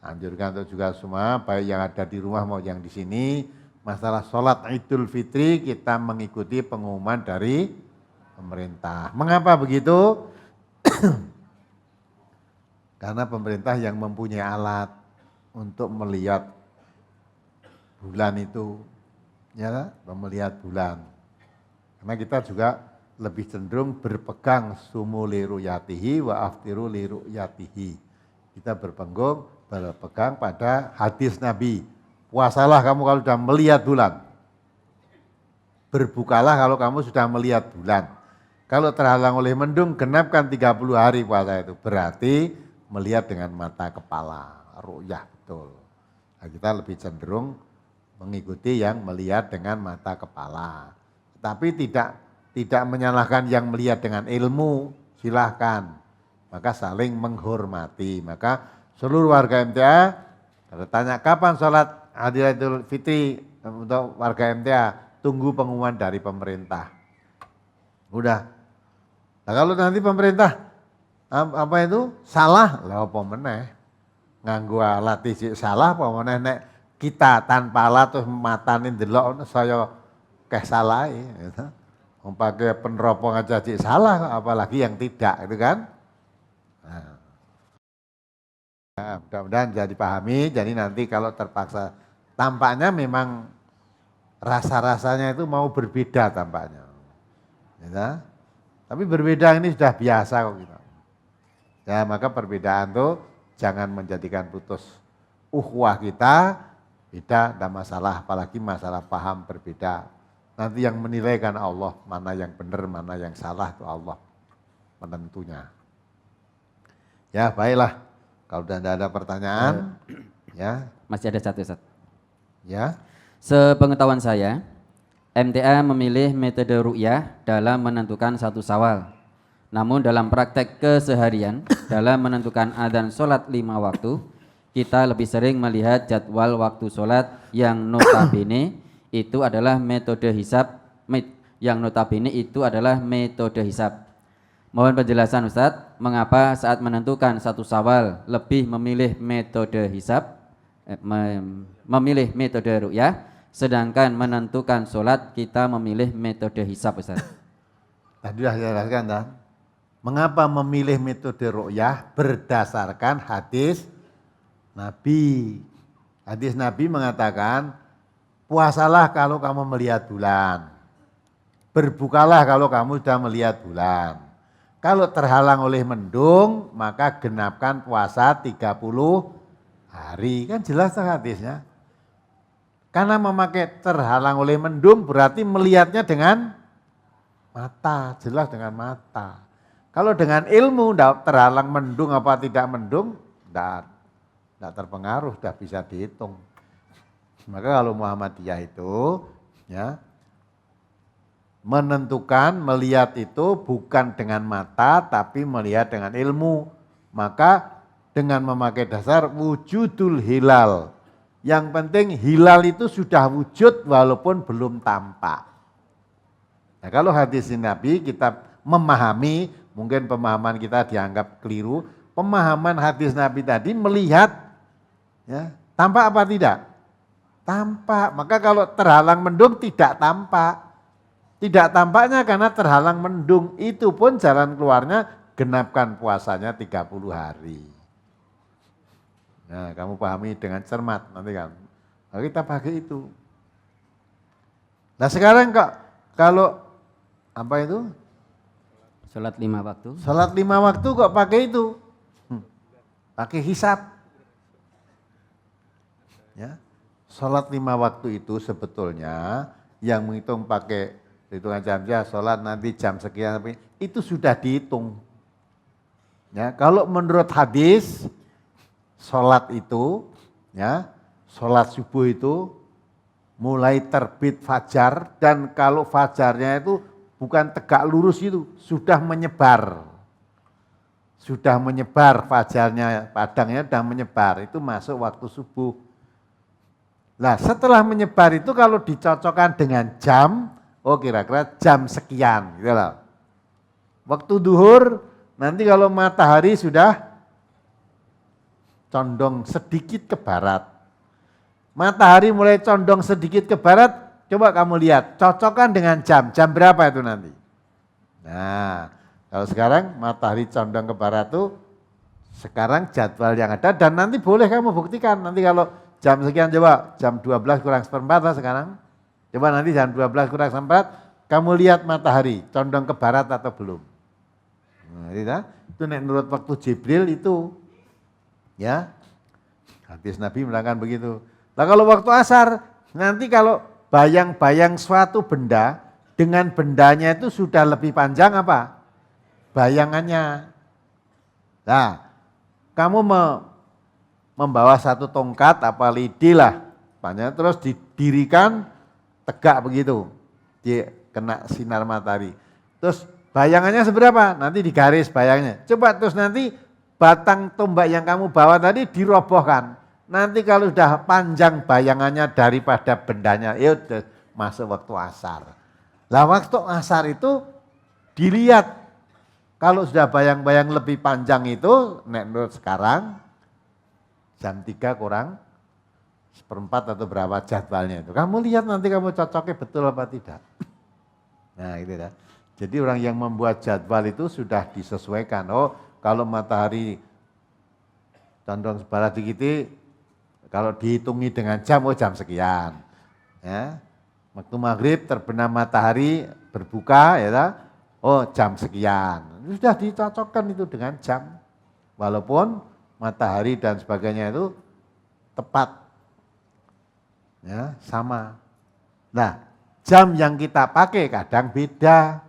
anjurkan untuk juga semua, baik yang ada di rumah maupun yang di sini, masalah sholat Idul Fitri kita mengikuti pengumuman dari pemerintah. Mengapa begitu? Karena pemerintah yang mempunyai alat untuk melihat bulan itu, ya, melihat bulan. Karena kita juga lebih cenderung berpegang sumu li ru'yatihi wa aftiru li ru'yatihi. Kita berpegang pada hadis Nabi. Puasalah kamu kalau sudah melihat bulan. Berbukalah kalau kamu sudah melihat bulan. Kalau terhalang oleh mendung, genapkan 30 hari puasa itu. Berarti melihat dengan mata kepala, ru'yah betul. Nah, kita lebih cenderung mengikuti yang melihat dengan mata kepala. Tapi tidak menyalahkan yang melihat dengan ilmu, silahkan. Maka saling menghormati. Maka seluruh warga MTA, kalau tanya kapan sholat Idul Fitri untuk warga MTA, tunggu pengumuman dari pemerintah. Udah. Nah kalau nanti pemerintah apa itu salah, lah apa meneh? Nganggo alat isik salah apa meneh nek kita tanpa alat terus matane ndelok saya keh salah gitu. Wong pakai peneropong aja cik salah apalagi yang tidak itu kan. Nah, mudah-mudahan jadi dipahami. Jadi nanti kalau terpaksa tampaknya memang rasa-rasanya itu mau berbeda tampaknya. Ya, tapi berbeda ini sudah biasa kok kita. Ya maka perbedaan itu jangan menjadikan putus ukhuwah kita, beda tidak masalah, apalagi masalah paham berbeda. Nanti yang menilai kan Allah, mana yang benar, mana yang salah itu Allah penentunya. Ya baiklah, kalau sudah tidak ada pertanyaan, ya. Masih ada satu, Ustaz. Ya. Sepengetahuan saya, MTA memilih metode ru'yah dalam menentukan satu Syawal. Namun dalam praktek keseharian, dalam menentukan adzan sholat 5 waktu, kita lebih sering melihat jadwal waktu sholat yang notabene itu adalah metode hisab, Mohon penjelasan Ustadz, mengapa saat menentukan satu Syawal lebih memilih metode hisab, memilih metode ru'yah, sedangkan menentukan sholat kita memilih metode hisab, Ustaz. Tadi sudah saya jelaskan kan, mengapa memilih metode ru'yah berdasarkan hadis Nabi. Hadis Nabi mengatakan, puasalah kalau kamu melihat bulan, berbukalah kalau kamu sudah melihat bulan. Kalau terhalang oleh mendung, maka genapkan puasa 30 hari. Kan jelas hadisnya. Karena memakai terhalang oleh mendung berarti melihatnya dengan mata, jelas dengan mata. Kalau dengan ilmu terhalang mendung apa tidak mendung, tidak terpengaruh, sudah bisa dihitung. Maka kalau Muhammadiyah itu ya menentukan melihat itu bukan dengan mata tapi melihat dengan ilmu. Maka dengan memakai dasar wujudul hilal. Yang penting hilal itu sudah wujud walaupun belum tampak. Nah kalau hadis Nabi kita memahami, mungkin pemahaman kita dianggap keliru, pemahaman hadis Nabi tadi melihat ya, tampak apa tidak? Tampak, maka kalau terhalang mendung tidak tampak. Tidak tampaknya karena terhalang mendung, itu pun jalan keluarnya genapkan puasanya 30 hari. Nah, kamu pahami dengan cermat nanti kan. Nah, kita pakai itu. Nah sekarang kok kalau apa itu? Sholat 5 waktu. Sholat 5 waktu kok pakai itu? Pakai hisab. Ya. Sholat 5 waktu itu sebetulnya yang menghitung pakai hitungan jam-jam, sholat nanti jam sekian, itu sudah dihitung. Ya, kalau menurut hadis, sholat itu, ya, sholat subuh itu mulai terbit fajar dan kalau fajarnya itu bukan tegak lurus itu, sudah menyebar. Sudah menyebar fajarnya, padangnya sudah menyebar, itu masuk waktu subuh. Nah setelah menyebar itu kalau dicocokkan dengan jam, oh kira-kira jam sekian gitu loh. Waktu duhur nanti kalau matahari sudah condong sedikit ke barat. Matahari mulai condong sedikit ke barat, coba kamu lihat, cocokkan dengan jam. Jam berapa itu nanti? Nah, kalau sekarang matahari condong ke barat tuh sekarang jadwal yang ada dan nanti boleh kamu buktikan. Nanti kalau jam sekian coba jam 12 kurang seperempat lah sekarang. Coba nanti jam 12 kurang seperempat kamu lihat matahari condong ke barat atau belum. Nah, itu menurut waktu Jibril itu ya hadis Nabi menerangkan begitu. Nah kalau waktu asar nanti kalau bayang-bayang suatu benda dengan bendanya itu sudah lebih panjang apa? Bayangannya. Nah, kamu membawa satu tongkat apa lidi lah, panjang terus didirikan tegak begitu, dia kena sinar matahari. Terus bayangannya seberapa? Nanti digaris bayangnya. Coba terus nanti batang tombak yang kamu bawa tadi dirobohkan. Nanti kalau sudah panjang bayangannya daripada bendanya, ya udah masuk waktu asar. Lah waktu asar itu dilihat kalau sudah bayang-bayang lebih panjang itu, menurut sekarang jam 3 kurang seperempat atau berapa jadwalnya itu. Kamu lihat nanti kamu cocoknya betul apa tidak. Nah itu ya. Jadi orang yang membuat jadwal itu sudah disesuaikan. Oh kalau matahari condong sebarat dikit, kalau dihitungi dengan jam, oh jam sekian. Ya. Waktu maghrib terbenam matahari berbuka, ya, oh jam sekian. Sudah dicocokkan itu dengan jam. Walaupun matahari dan sebagainya itu tepat. Ya, sama. Nah, jam yang kita pakai kadang beda.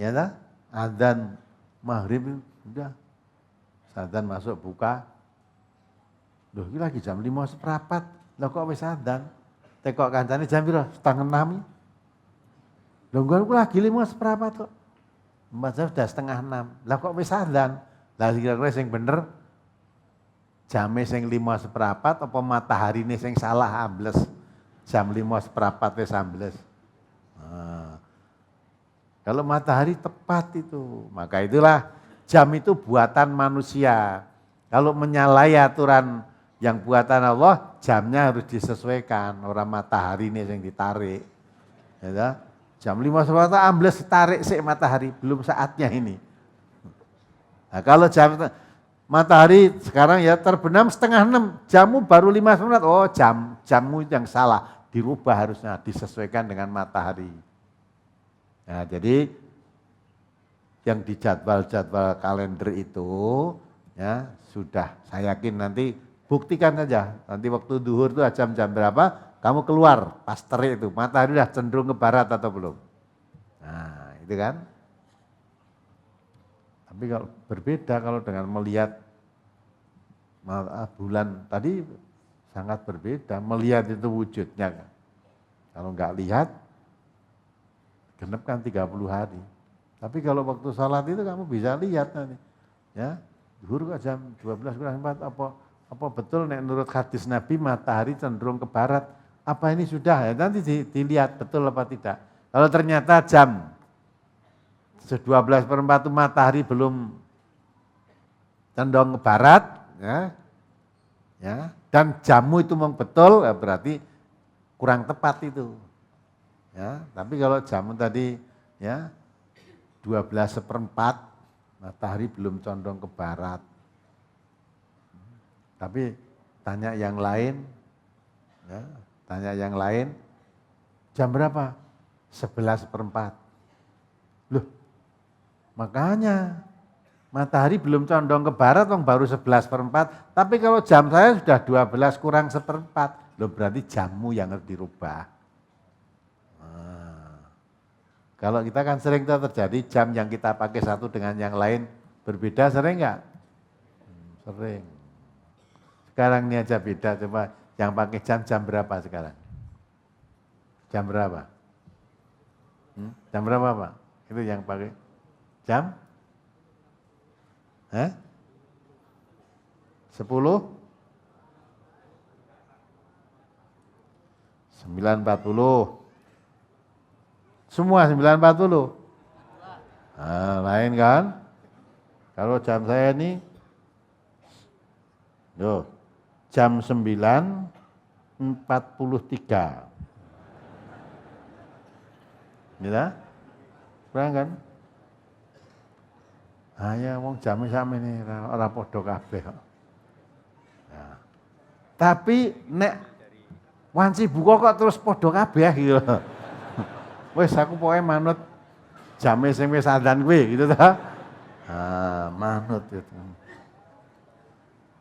Ya, adzan maghrib sudah. Adzan masuk buka. Loh, ini lagi jam 5 seperempat. Lah kok wis adzan? Tekok kancane jam piro? 5:30. Loh, gue lagi 5 seperempat kok. Mbak sudah 5:30. Lah kok wis adzan? Lah kira-kira sing bener jame sing 5 seperempat apa mataharine sing salah ambles? Jam 5 seperempat wis ambles. Nah, kalau matahari tepat itu, maka itulah jam itu buatan manusia. Kalau menyalahi aturan yang buatan Allah, jamnya harus disesuaikan. Orang matahari ini yang ditarik. Ya, jam 5 sore ambles tarik sih matahari, belum saatnya ini. Nah, kalau jam matahari sekarang ya terbenam 5:30, jammu baru 5 menit. Oh jammu yang salah, dirubah harusnya disesuaikan dengan matahari. Nah jadi yang di jadwal-jadwal kalender itu ya sudah saya yakin nanti buktikan saja. Nanti waktu duhur itu jam berapa, kamu keluar pas terik itu, matahari sudah cenderung ke barat atau belum. Nah itu kan. Tapi kalau berbeda kalau dengan melihat bulan tadi sangat berbeda, melihat itu wujudnya. Kalau enggak lihat, genep kan 30 hari. Tapi kalau waktu salat itu kamu bisa lihat nanti. Ya, zuhur kok jam 12 kurang 4 apa betul nek menurut hadis Nabi matahari cenderung ke barat? Apa ini sudah ya nanti dilihat betul apa tidak. Kalau ternyata jam 12:04 itu matahari belum condong ke barat, ya, dan jammu itu memang betul, ya berarti kurang tepat itu. Ya, tapi kalau jamu tadi ya 12:04 matahari belum condong ke barat. Tapi tanya yang lain, ya, jam berapa? 11:04. Loh, makanya matahari belum condong ke barat, baru 11:04. Tapi kalau jam saya sudah 12 kurang seperempat, loh berarti jammu yang harus dirubah. Nah, kalau kita kan sering terjadi jam yang kita pakai satu dengan yang lain berbeda, sering nggak? Sering. Sekarang ini aja beda, coba yang pakai jam berapa sekarang? Jam berapa? Jam berapa Pak? Itu yang pakai jam? 10? 9.40. Semua 9.40. Nah, lain kan? Kalau jam saya ini, jam 9.43. Ya, kurang kan? Ya wong jame sami ini ora padha kabeh kok. Nah. Tapi nek wanci buka kok terus padha kabeh gitu. Wes aku pokoke manut jame sing wis adzan kuwi gitu ta. Manut gitu.